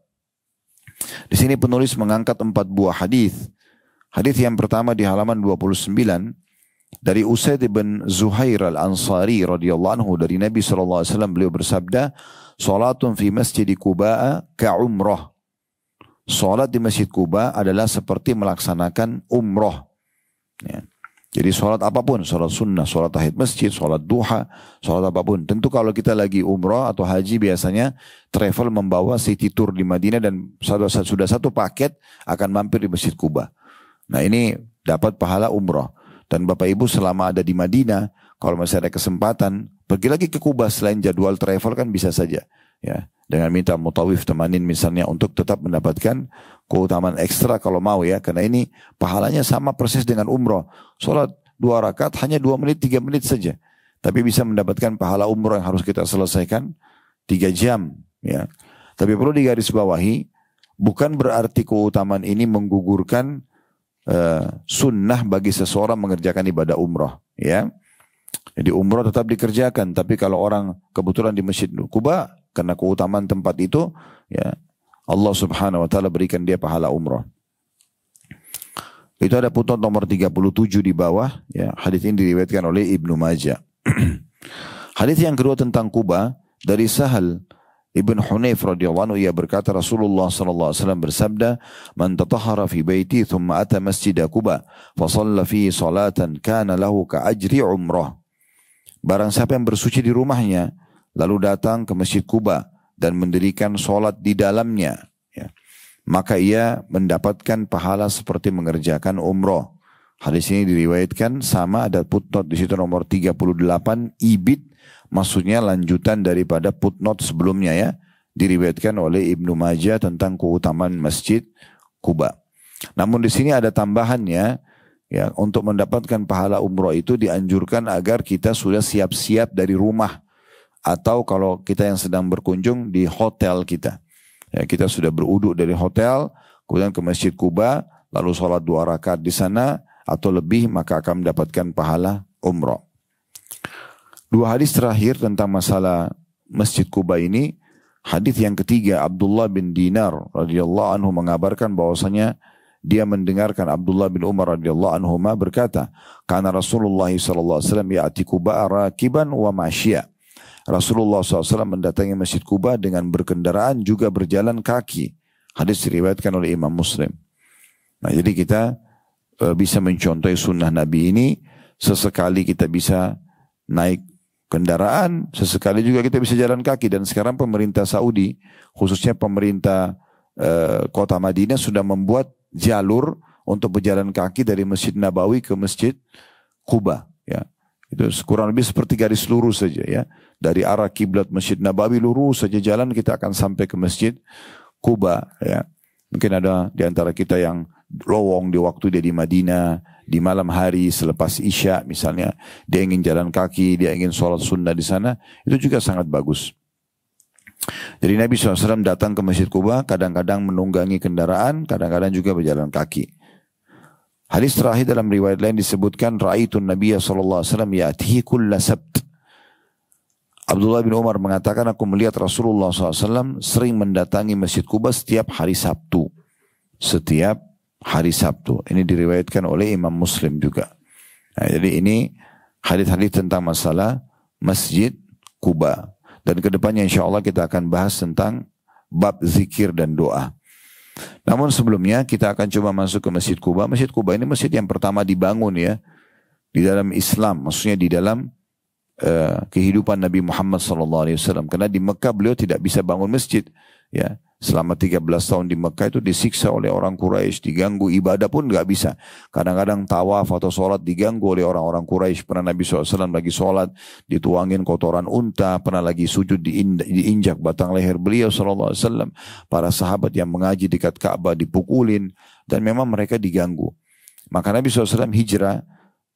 Di sini penulis mengangkat 4 buah hadis. Hadis yang pertama di halaman 29 dari Usaid bin Zuhair al-Ansari radhiyallahu anhu, dari Nabi SAW, beliau bersabda, "Salatun fi Masjid Quba ka'umrah." Salat di Masjid Quba adalah seperti melaksanakan umroh. Ya. Jadi salat apapun, salat sunnah, salat tahiyat masjid, salat duha, salat apapun. Tentu kalau kita lagi umroh atau haji biasanya travel membawa city tour di Madinah dan sudah satu paket akan mampir di Masjid Quba. Nah, ini dapat pahala umroh. Dan Bapak Ibu selama ada di Madinah, kalau masih ada kesempatan, pergi lagi ke Quba selain jadwal travel kan bisa saja. Ya, dengan minta mutawif temanin misalnya untuk tetap mendapatkan keutamaan ekstra kalau mau ya. Karena ini pahalanya sama persis dengan umroh. Sholat 2 rakaat hanya 2 menit, 3 menit saja. Tapi bisa mendapatkan pahala umroh yang harus kita selesaikan 3 jam. Ya. Tapi perlu digarisbawahi, bukan berarti keutamaan ini menggugurkan sunnah bagi seseorang mengerjakan ibadah umroh, ya. Jadi umroh tetap dikerjakan, tapi kalau orang kebetulan di Masjid Quba karena keutamaan tempat itu, ya, Allah Subhanahu wa taala berikan dia pahala umroh. Itu ada putnot nomor 37 di bawah, ya. Hadis ini diriwayatkan oleh Ibnu Majah. Hadis yang kedua tentang Quba dari Sahal Ibn Hunayf radhiyallahu anhu, ia berkata Rasulullah sallallahu alaihi wasallam bersabda, "Man tatahhara fi baiti thumma ata masjid Quba fa shalla fihi salatan kana lahu ka ajri umrah." Barang siapa yang bersuci di rumahnya lalu datang ke Masjid Quba dan mendirikan salat di dalamnya, ya, maka ia mendapatkan pahala seperti mengerjakan umroh. Hadis ini diriwayatkan sama, ada footnote di situ nomor 38 ibid, maksudnya lanjutan daripada footnote sebelumnya ya, diriwayatkan oleh Ibnu Majah tentang keutamaan Masjid Quba. Namun di sini ada tambahannya, ya, untuk mendapatkan pahala umroh itu dianjurkan agar kita sudah siap-siap dari rumah atau kalau kita yang sedang berkunjung di hotel kita. Ya, kita sudah beruduk dari hotel, kemudian ke Masjid Quba, lalu sholat 2 rakaat di sana atau lebih, maka akan mendapatkan pahala umroh. 2 hadis terakhir tentang masalah Masjid Quba ini. Hadis yang ketiga, Abdullah bin Dinar radhiyallahu anhu mengabarkan bahwasanya dia mendengarkan Abdullah bin Umar radhiyallahu anhuma berkata, "Kana Rasulullah sallallahu alaihi wasallam ya'ti Quba rakiban wa masya." Rasulullah SAW mendatangi Masjid Quba dengan berkendaraan juga berjalan kaki. Hadis diriwayatkan oleh Imam Muslim. Nah, jadi kita bisa mencontohi sunnah Nabi ini. Sesekali kita bisa naik kendaraan, sesekali juga kita bisa jalan kaki. Dan sekarang pemerintah Saudi, khususnya pemerintah kota Madinah sudah membuat jalur untuk berjalan kaki dari Masjid Nabawi ke Masjid Quba. Ya, itu kurang lebih seperti garis lurus saja ya. Dari arah kiblat Masjid Nabawi lurus saja jalan kita akan sampai ke Masjid Quba. Ya, mungkin ada di antara kita yang lowong di waktu dia di Madinah, di malam hari selepas Isya misalnya, dia ingin jalan kaki, dia ingin sholat sunnah di sana, itu juga sangat bagus. Jadi Nabi SAW datang ke Masjid Quba, kadang-kadang menunggangi kendaraan, kadang-kadang juga berjalan kaki. Hadis terakhir dalam riwayat lain disebutkan, Ra'aitun Nabiya SAW ya'tihi kulla sabt. Abdullah bin Umar mengatakan, aku melihat Rasulullah SAW sering mendatangi Masjid Quba setiap hari Sabtu. Setiap hari Sabtu. Ini diriwayatkan oleh Imam Muslim juga. Nah, jadi ini hadis-hadis tentang masalah Masjid Quba. Dan kedepannya insya Allah kita akan bahas tentang bab zikir dan doa. Namun sebelumnya kita akan coba masuk ke Masjid Quba. Masjid Quba ini masjid yang pertama dibangun ya di dalam Islam, maksudnya di dalam kehidupan Nabi Muhammad SAW. Karena di Mekah beliau tidak bisa bangun masjid. Ya, selama 13 tahun di Mekah itu disiksa oleh orang Quraisy, diganggu ibadah pun nggak bisa. Kadang-kadang tawaf atau sholat diganggu oleh orang-orang Quraisy. Pernah Nabi SAW lagi sholat dituangin kotoran unta, pernah lagi sujud diinjak batang leher beliau SAW. Para sahabat yang mengaji dekat Ka'bah dipukulin dan memang mereka diganggu. Maka Nabi SAW hijrah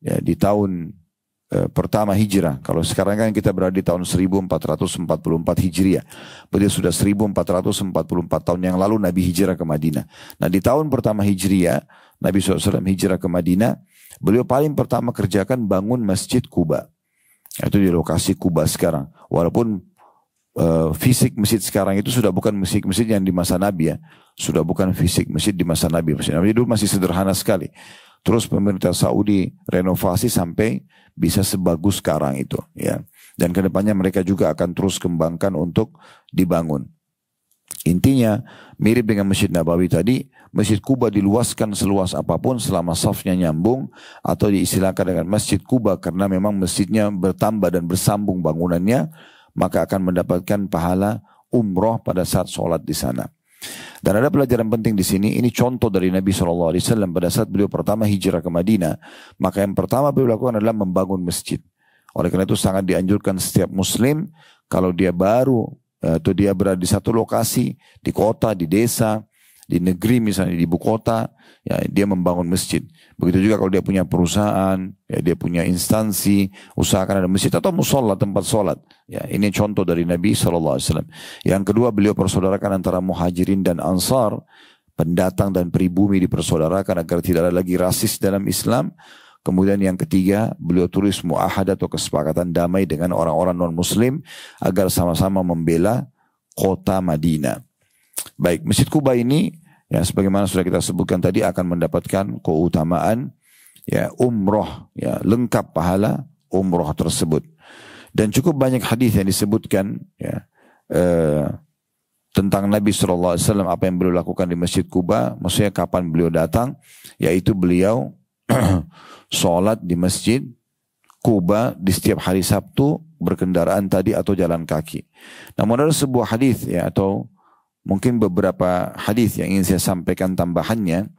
ya, di tahun pertama hijrah. Kalau sekarang kan kita berada di tahun 1444 Hijriah. Beliau sudah 1444 tahun yang lalu Nabi hijrah ke Madinah. Nah di tahun pertama Hijriah, Nabi SAW hijrah ke Madinah. Beliau paling pertama kerjakan bangun Masjid Quba. Itu di lokasi Quba sekarang. Walaupun fisik masjid sekarang itu sudah bukan masjid yang di masa Nabi ya. Sudah bukan fisik masjid di masa Nabi. Masjid Nabi dulu masih sederhana sekali. Terus pemerintah Saudi renovasi sampai bisa sebagus sekarang itu ya. Dan kedepannya mereka juga akan terus kembangkan untuk dibangun. Intinya mirip dengan Masjid Nabawi tadi, Masjid Quba diluaskan seluas apapun selama safnya nyambung, atau diistilahkan dengan Masjid Quba karena memang masjidnya bertambah dan bersambung bangunannya, maka akan mendapatkan pahala umroh pada saat sholat di sana. Dan ada pelajaran penting di sini. Ini contoh dari Nabi SAW pada saat beliau pertama hijrah ke Madinah. Maka yang pertama beliau lakukan adalah membangun masjid. Oleh karena itu sangat dianjurkan setiap muslim kalau dia baru atau dia berada di satu lokasi, di kota, di desa, di negeri misalnya di ibu kota, ya dia membangun masjid. Begitu juga kalau dia punya perusahaan, ya dia punya instansi, usahakan ada masjid atau musola tempat sholat. Ya ini contoh dari Nabi SAW. Yang kedua beliau persaudarakan antara muhajirin dan ansar, pendatang dan pribumi dipersaudarakan agar tidak ada lagi rasis dalam Islam. Kemudian yang ketiga beliau tulis muahadah atau kesepakatan damai dengan orang-orang non muslim agar sama-sama membela kota Madinah. Baik, Masjid Quba ini ya sebagaimana sudah kita sebutkan tadi akan mendapatkan keutamaan ya umroh, ya lengkap pahala umroh tersebut. Dan cukup banyak hadis yang disebutkan ya tentang Nabi SAW, apa yang beliau lakukan di Masjid Quba, maksudnya kapan beliau datang, yaitu beliau sholat di Masjid Quba di setiap hari Sabtu berkendaraan tadi atau jalan kaki. Namun ada sebuah hadis ya atau mungkin beberapa hadis yang ingin saya sampaikan tambahannya.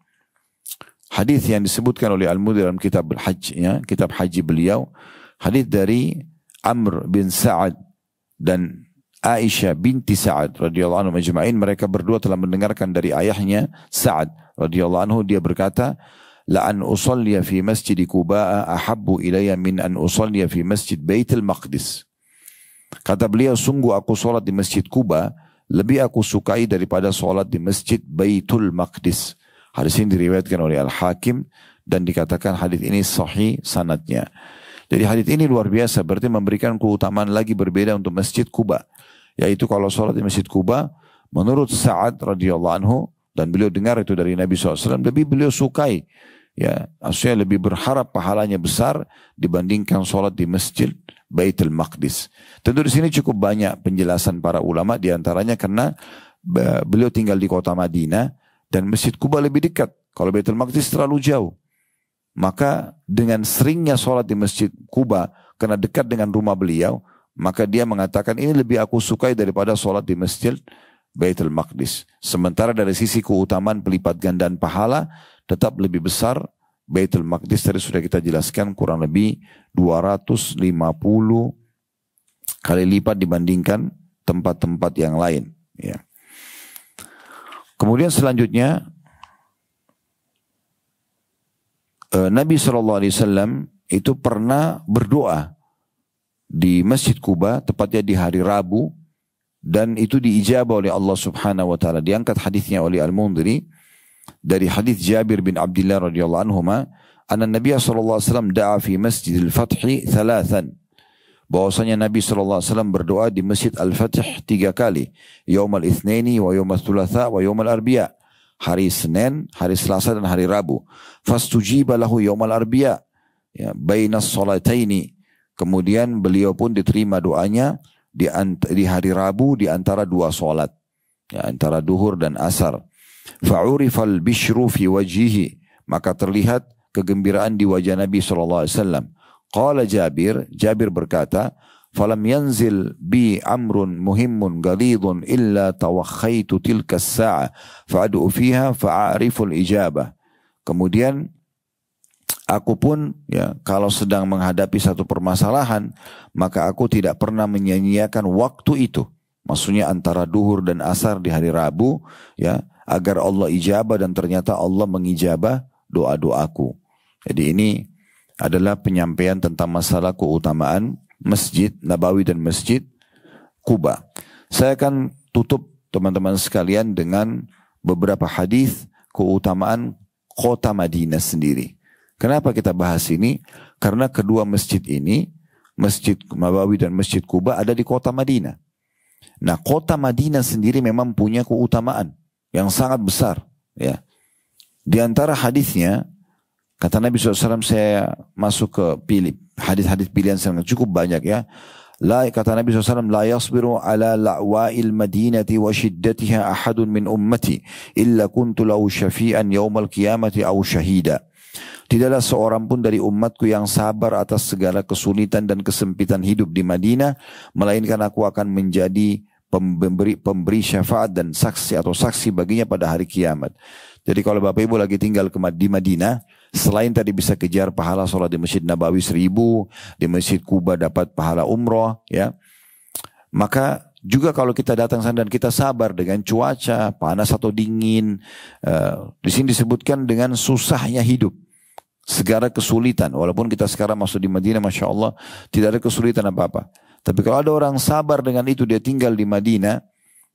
Hadis yang disebutkan oleh Al-Mudhir dalam kitab Al-Hajj, ya, kitab haji beliau. Hadis dari Amr bin Sa'ad dan Aisyah binti Sa'ad radhiyallahu anhu majma'in. Mereka berdua telah mendengarkan dari ayahnya Sa'ad radhiyallahu anhu. Dia berkata, la an usalliya fi masjid Quba ahabbu ilayya min an usalliya fi masjid Baitul Maqdis. Kata beliau, sungguh aku salat di Masjid Quba lebih aku sukai daripada sholat di Masjid Baitul Maqdis. Hadis ini diriwayatkan oleh Al-Hakim dan dikatakan hadis ini sahih sanadnya. Jadi hadis ini luar biasa, berarti memberikan keutamaan lagi berbeda untuk Masjid Quba. Yaitu kalau sholat di Masjid Quba, menurut Sa'ad radhiyallahu anhu, dan beliau dengar itu dari Nabi SAW, lebih beliau sukai. Ya, maksudnya lebih berharap pahalanya besar dibandingkan sholat di Masjid Baitul Maqdis. Tentu di sini cukup banyak penjelasan para ulama, diantaranya karena beliau tinggal di kota Madinah dan Masjid Quba lebih dekat. Kalau Baitul Maqdis terlalu jauh. Maka dengan seringnya sholat di Masjid Quba karena dekat dengan rumah beliau, maka dia mengatakan ini lebih aku sukai daripada sholat di Masjid Baitul Maqdis. Sementara dari sisi keutamaan pelipat gandaan pahala tetap lebih besar Baitul Maqdis. Tadi sudah kita jelaskan kurang lebih 250 kali lipat dibandingkan tempat-tempat yang lain. Ya. Kemudian selanjutnya Nabi SAW itu pernah berdoa di Masjid Quba, tepatnya di hari Rabu, dan itu diijabah oleh Allah Subhanahu wa taala. Diangkat hadisnya oleh Al-Mundhiri dari hadis Jabir bin Abdullah radhiyallahu anhuma, anna Nabi sallallahu alaihi wasallam da'a fi Masjidil Fath thalathan bahwasanya Nabi SAW berdoa di Masjid Al-Fatih 3 kali. Yaumal Itsnaini wa yaumal Thulatha wa yaumal Arbi'a. Hari Senin, hari Selasa dan hari Rabu. Fastujiba lahu yaumal Arbi'a. Ya, bainas salataini. Kemudian beliau pun diterima doanya di hari Rabu di antara 2 salat. Ya, antara duhur dan asar. Fa'urifal bishru fi wajihi. Maka terlihat kegembiraan di wajah Nabi SAW. Qala Jabir berkata, falam yanzil bi amrun muhimmun galidun illa tawakhaitu tilka as-sa'a fa'ad'u fiha fa'ariful ijabah. Kemudian aku pun ya kalau sedang menghadapi satu permasalahan maka aku tidak pernah menyia-nyiakan waktu itu. Maksudnya antara duhur dan asar di hari Rabu ya agar Allah ijabah, dan ternyata Allah mengijabah doa-doaku. Jadi ini adalah penyampaian tentang masalah keutamaan Masjid Nabawi dan Masjid Quba. Saya akan tutup teman-teman sekalian dengan beberapa hadis keutamaan kota Madinah sendiri. Kenapa kita bahas ini? Karena kedua masjid ini, Masjid Nabawi dan Masjid Quba ada di kota Madinah. Nah, kota Madinah sendiri memang punya keutamaan yang sangat besar. Ya. Di antara hadisnya, kata Nabi SAW, saya masuk ke hadis-hadis pilihan yang cukup banyak ya. Kata Nabi SAW, la yasbiru ala la'wa'il madinati wa shiddatiha ahadun min ummati illa kuntu lahu syafi'an yawmal qiyamati aw syahida. Tidaklah seorang pun dari umatku yang sabar atas segala kesulitan dan kesempitan hidup di Madinah, melainkan aku akan menjadi pemberi syafaat dan saksi atau saksi baginya pada hari kiamat. Jadi kalau Bapak Ibu lagi tinggal di Madinah, selain tadi bisa kejar pahala sholat di Masjid Nabawi 1000, di Masjid Quba dapat pahala umroh, ya. Maka juga kalau kita datang sana dan kita sabar dengan cuaca panas atau dingin, di sini disebutkan dengan susahnya hidup, segala kesulitan. Walaupun kita sekarang masuk di Madinah, Masya Allah, tidak ada kesulitan apa-apa. Tapi kalau ada orang sabar dengan itu, dia tinggal di Madinah,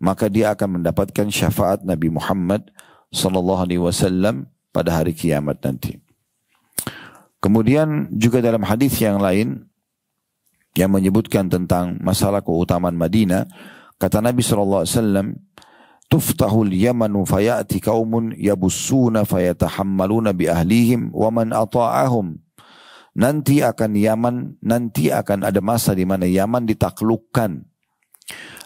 maka dia akan mendapatkan syafaat Nabi Muhammad sallallahu alaihi wasallam pada hari kiamat nanti. Kemudian juga dalam hadis yang lain yang menyebutkan tentang masalah keutamaan Madinah, kata Nabi sallallahu alaihi wasallam, tuftahul yamanu fayati qaumun yabussuna fayatahammaluna bi ahlihim wa man ata'ahum. Nanti akan ada masa di mana Yaman ditaklukkan.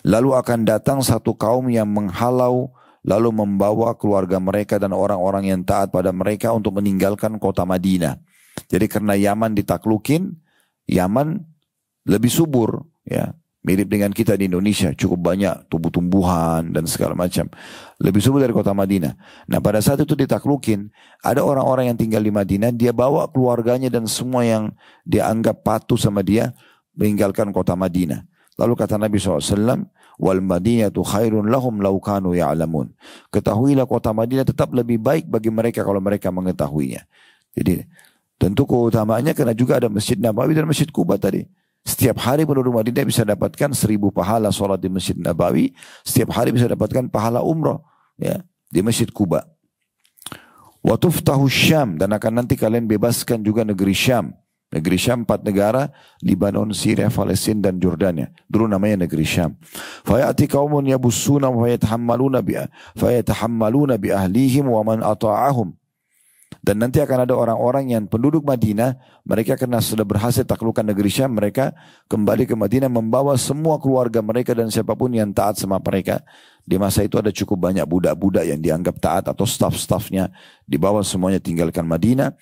Lalu akan datang satu kaum yang menghalau, lalu membawa keluarga mereka dan orang-orang yang taat pada mereka untuk meninggalkan kota Madinah. Jadi karena Yaman ditaklukin, Yaman lebih subur, ya, mirip dengan kita di Indonesia, cukup banyak tumbuh-tumbuhan dan segala macam, lebih subur dari kota Madinah. Nah, pada saat itu ditaklukin, ada orang-orang yang tinggal di Madinah, dia bawa keluarganya dan semua yang dia anggap patuh sama dia, meninggalkan kota Madinah. Lalu kata Nabi SAW, wal madinatu khairun lahum law kanu ya'lamun. Ketahuilah kota Madinah tetap lebih baik bagi mereka kalau mereka mengetahuinya. Jadi tentu keutamaannya karena juga ada Masjid Nabawi dan Masjid Quba tadi. Setiap hari penduduk Madinah bisa dapatkan 1000 pahala sholat di Masjid Nabawi. Setiap hari bisa dapatkan pahala umrah, ya, di Masjid Quba. Wa tuftahu Syam, dan akan nanti kalian bebaskan juga negeri Syam. Negeri Syam 4 negara, Libanon, Syria, Palestina dan Jordania. Dulu namanya negeri Syam. Fayati qaumun yabussuna wa fayatahammaluna bi ahlihim wa man ata'ahum. Dan nanti akan ada orang-orang yang penduduk Madinah, mereka karena sudah berhasil taklukkan negeri Syam, mereka kembali ke Madinah membawa semua keluarga mereka dan siapapun yang taat sama mereka. Di masa itu ada cukup banyak budak-budak yang dianggap taat atau staf-stafnya, dibawa semuanya tinggalkan Madinah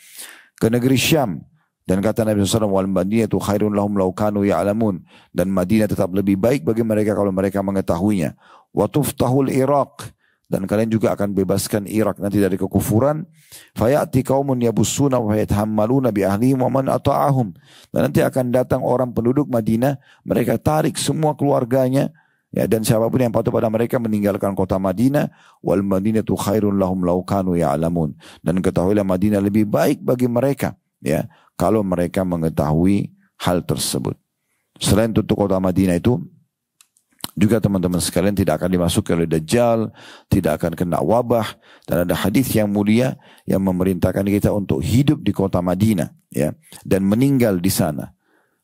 ke negeri Syam. Dan kata Nabi SAW, wal madinatu khairun lahum law kanu ya'lamun. Dan Madinah tetap lebih baik bagi mereka kalau mereka mengetahuinya. Wa tuftahul Iraq, dan kalian juga akan bebaskan Irak nanti dari kekufuran. Fayati qaumun yabussuna wa yatahammaluna bi ahlihim wa man ata'ahum. Dan nanti akan datang orang penduduk Madinah, mereka tarik semua keluarganya, ya, dan siapapun yang patuh pada mereka meninggalkan kota Madinah. Wal madinatu khairun lahum law kanu ya'lamun. Dan ketahuilah Madinah lebih baik bagi mereka, ya, kalau mereka mengetahui hal tersebut. Selain itu kota Madinah itu juga teman-teman sekalian tidak akan dimasuki oleh Dajjal, tidak akan kena wabah, dan ada hadis yang mulia yang memerintahkan kita untuk hidup di kota Madinah, ya, dan meninggal di sana.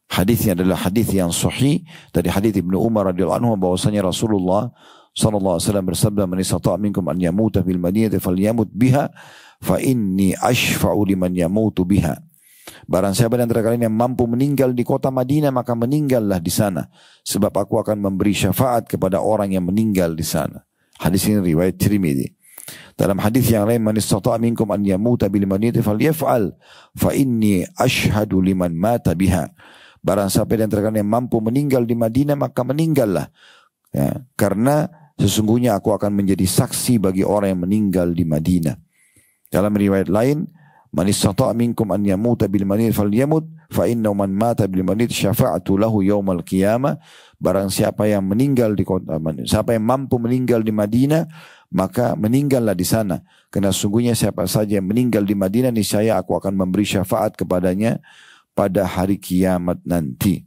Hadisnya adalah hadis yang sahih dari hadis Ibnu Umar radhiyallahu anhu bahwasanya Rasulullah sallallahu alaihi wasallam bersabda, "Man istata'a minkum an yamuta fil madinati falyamut biha fa inni ashfa'u liman yamutu biha." Barang siapa di antara kalian yang mampu meninggal di kota Madinah, maka meninggallah di sana, sebab aku akan memberi syafaat kepada orang yang meninggal di sana. Hadis ini riwayat Tirmidzi. Dalam hadis yang lain, "Man istata'a minkum an yamuta bil madinati falyaf'al fa inni ashhadu liman mata biha." Barang siapa di antara kalian yang mampu meninggal di Madinah, maka meninggallah. Ya, karena sesungguhnya aku akan menjadi saksi bagi orang yang meninggal di Madinah. Dalam riwayat lain, "Man istata'a minkum an yamuta bil madinati falyamut fa innahu man mata bil madinati syafa'atu lahu yaumal qiyamah." Barang siapa yang meninggal di kota Madinah, siapa yang mampu meninggal di Madinah, maka meninggallah di sana. Karena sesungguhnya siapa saja yang meninggal di Madinah, niscaya aku akan memberi syafaat kepadanya pada hari kiamat nanti.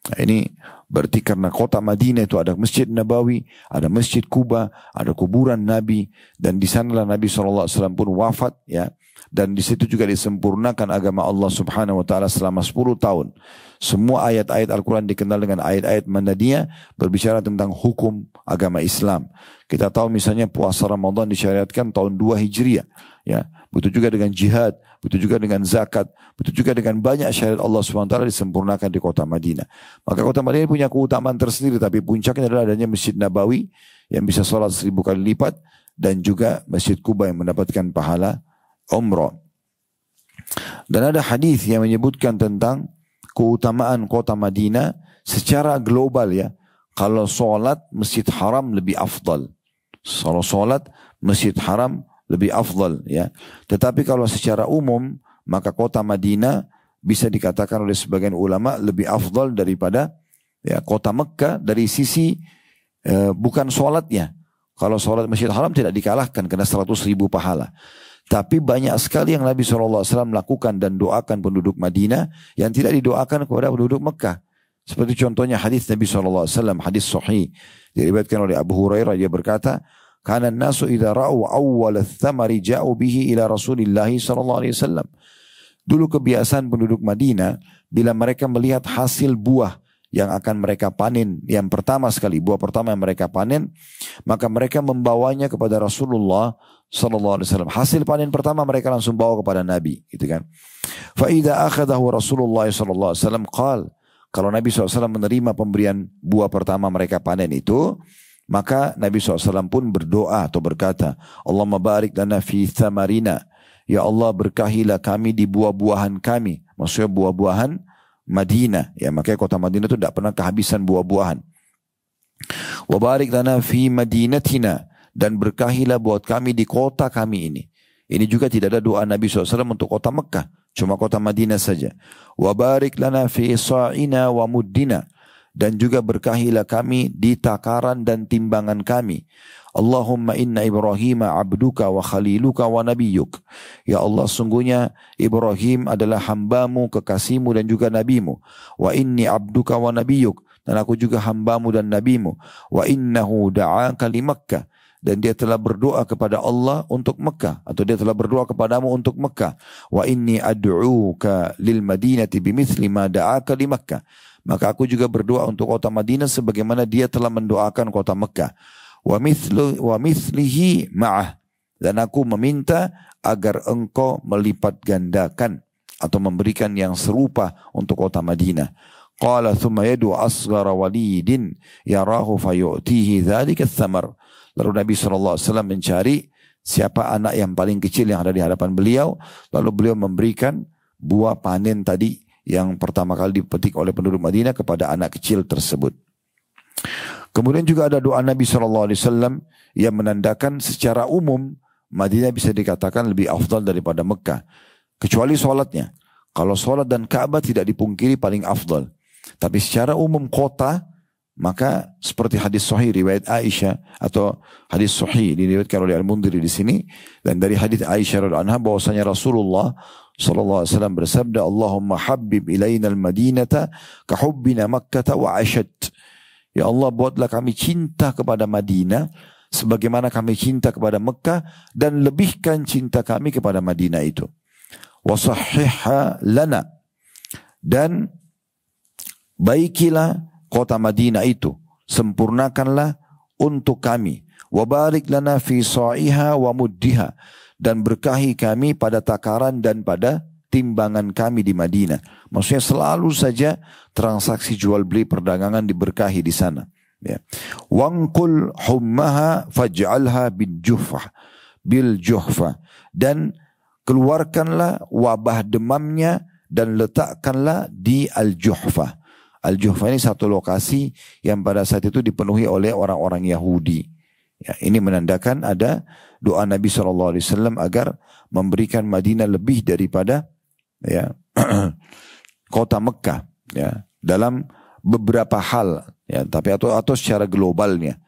Nah, ini berarti karena kota Madinah itu ada Masjid Nabawi, ada Masjid Kuba, ada kuburan Nabi, dan di sanalah Nabi SAW pun wafat, ya. Dan di situ juga disempurnakan agama Allah Subhanahu wa taala selama 10 tahun. Semua ayat-ayat Al-Quran dikenal dengan ayat-ayat Madaniyah, berbicara tentang hukum agama Islam. Kita tahu misalnya puasa Ramadan disyariatkan tahun 2 Hijriah, ya. Begitu juga dengan jihad, begitu juga dengan zakat, begitu juga dengan banyak syariat Allah Subhanahu wa taala disempurnakan di kota Madinah. Maka kota Madinah punya keutamaan tersendiri, tapi puncaknya adalah adanya Masjid Nabawi yang bisa sholat 1000 kali lipat, dan juga Masjid Kuba yang mendapatkan pahala umrah. Dan ada hadis yang menyebutkan tentang keutamaan kota Madinah secara global, ya. Kalau sholat Masjid Haram lebih afdal. Kalau sholat Masjid Haram lebih afdal, ya. Tetapi kalau secara umum, maka kota Madinah bisa dikatakan oleh sebagian ulama lebih afdal daripada, ya, kota Mekah dari sisi bukan sholatnya. Kalau sholat Masjid Haram tidak dikalahkan karena 100.000 pahala. Tapi banyak sekali yang Nabi SAW lakukan dan doakan penduduk Madinah yang tidak didoakan kepada penduduk Mekah. Seperti contohnya hadis Nabi SAW, hadis sahih, diriwayatkan oleh Abu Hurairah, dia berkata, "Kana an-nasu idza ra'u awwal ats-thamari ja'u bihi ila Rasulillah sallallahu alaihi wasallam." Dulu kebiasaan penduduk Madinah, bila mereka melihat hasil buah yang akan mereka panen, yang pertama sekali, buah pertama yang mereka panen, maka mereka membawanya kepada Rasulullah sallallahu alaihi wasallam. Hasil panen pertama mereka langsung bawa kepada Nabi, gitu kan. Fa idza akhadahu Rasulullah sallallahu alaihi wasallam qala, kalau Nabi SAW menerima pemberian buah pertama mereka panen itu, maka Nabi SAW pun berdoa atau berkata, "Allahumma barik lana fi thamarina." Ya Allah, berkahilah kami di buah-buahan kami. Maksudnya buah-buahan Madinah. Ya, makanya kota Madinah itu tidak pernah kehabisan buah-buahan. "Wa barik lana fi madinatina." Dan berkahilah buat kami di kota kami ini. Ini juga tidak ada doa Nabi SAW untuk kota Mekah. Cuma kota Madinah saja. "Wa barik lana fi sa'ina wa muddina." Dan juga berkahilah kami di takaran dan timbangan kami. "Allahumma inna Ibrahim abduka wa khaliluka wa nabiyyuk." Ya Allah, sungguhnya Ibrahim adalah hambamu, kekasihmu dan juga nabimu. "Wa inni abduka wa nabiyyuk." Dan aku juga hambamu dan nabimu. "Wa innahu da'aka li Makkah." Dan dia telah berdoa kepada Allah untuk Mekah, atau dia telah berdoa kepadamu untuk Mekah. "Wa inni ad'uka lil madinati bimithli ma da'aka li Makkah." Maka aku juga berdoa untuk kota Madinah sebagaimana dia telah mendoakan kota Mekah. "Wa mithlihi ma'ah." Dan aku meminta agar engkau melipat gandakan atau memberikan yang serupa untuk kota Madinah. Qala thumma yadu asghara walidin yarahu fayu'tihi dzalika ats-tsamar. Lalu Nabi SAW mencari siapa anak yang paling kecil yang ada di hadapan beliau. Lalu beliau memberikan buah panen tadi yang pertama kali dipetik oleh penduduk Madinah kepada anak kecil tersebut. Kemudian juga ada doa Nabi SAW yang menandakan secara umum Madinah bisa dikatakan lebih afdal daripada Mekah. Kecuali sholatnya. Kalau sholat dan Ka'bah tidak dipungkiri paling afdal. Tapi secara umum kota, maka seperti hadis sahih riwayat Aisyah atau hadis sahih diriwayatkan oleh Al-Mundhiri di sini, dan dari hadis Aisyah radhiyallahu anha bahwasanya Rasulullah sallallahu alaihi wasallam bersabda, "Allahumma habbib ilaina al-Madinata ka hubbina Makkah wa ashad." Ya Allah, buatlah kami cinta kepada Madinah sebagaimana kami cinta kepada Mekah, dan lebihkan cinta kami kepada Madinah itu. Wa sahhihha lana, dan baikilah kota Madinah itu, sempurnakanlah untuk kami. Wa barik lana fi sa'iha wa muddiha, dan berkahi kami pada takaran dan pada timbangan kami di Madinah. Maksudnya selalu saja transaksi jual beli perdagangan diberkahi di sana. Ya. Wangkul hummaha faj'alha bil juhfa, dan keluarkanlah wabah demamnya dan letakkanlah di Al-Juhfa. Al-Juhfa ini satu lokasi yang pada saat itu dipenuhi oleh orang-orang Yahudi. Ya, ini menandakan ada doa Nabi SAW agar memberikan Madinah lebih daripada ya kota Mekah, ya, dalam beberapa hal, ya, tapi atau secara globalnya,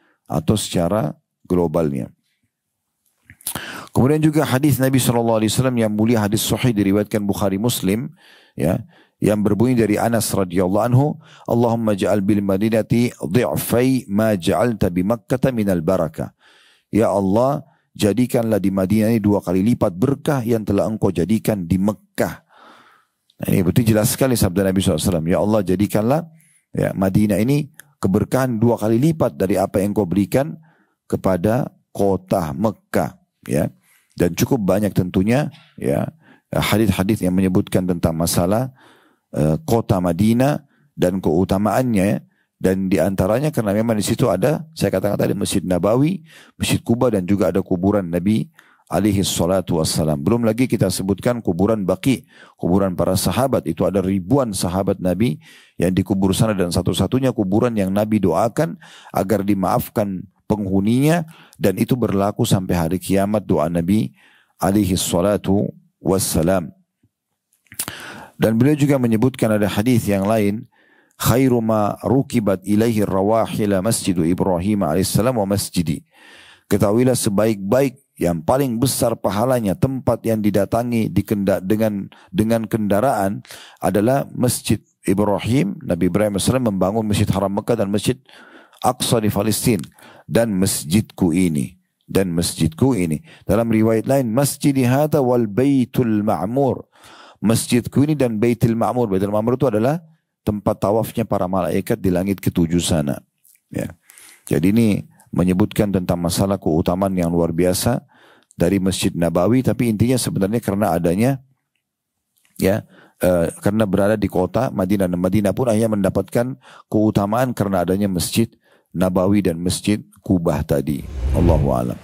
Kemudian juga hadis Nabi SAW yang mulia, hadis sahih diriwayatkan Bukhari Muslim, ya, yang berbunyi dari Anas radhiyallahu anhu, Allahumma ja'al bil madinati dhi'fai ma ja'alta bi Makkah minal barakah. Ya Allah, jadikanlah di Madinah ini 2 kali lipat berkah yang telah engkau jadikan di Mekah. Nah, ini betul jelas sekali sabda Nabi SAW. Ya Allah, jadikanlah ya Madinah ini keberkahan 2 kali lipat dari apa yang engkau berikan kepada kota Mekah. Ya, dan cukup banyak tentunya ya hadis-hadis yang menyebutkan tentang masalah kota Madinah dan keutamaannya, dan diantaranya karena memang di situ ada, saya katakan tadi, Masjid Nabawi, Masjid Quba, dan juga ada kuburan Nabi alaihi salatu wassalam. Belum lagi kita sebutkan kuburan Baqi, kuburan para sahabat. Itu ada ribuan sahabat Nabi yang dikubur sana, dan satu-satunya kuburan yang Nabi doakan agar dimaafkan penghuninya, dan itu berlaku sampai hari kiamat doa Nabi alaihi salatu wassalam. Dan beliau juga menyebutkan ada hadis yang lain, khairu ma rukibat ilaihi rawahila masjidu Ibrahim alaihissalam wa masjidi. Ketahuilah sebaik-baik yang paling besar pahalanya tempat yang didatangi dengan kendaraan adalah Masjid Ibrahim. Nabi Ibrahim AS membangun Masjid Haram Mekah dan Masjid Aqsa di Palestina, dan masjidku ini. Dalam riwayat lain, masjidi hadza wal baitul ma'mur. Masjidku ini dan Baitul Ma'mur. Baitul Ma'mur itu adalah tempat tawafnya para malaikat di langit ke-7 sana. Ya. Jadi ini menyebutkan tentang masalah keutamaan yang luar biasa dari Masjid Nabawi, tapi intinya sebenarnya karena adanya karena berada di kota Madinah, dan Madinah pun akhirnya mendapatkan keutamaan karena adanya Masjid Nabawi dan Masjid Kubah tadi. Allahu a'lam.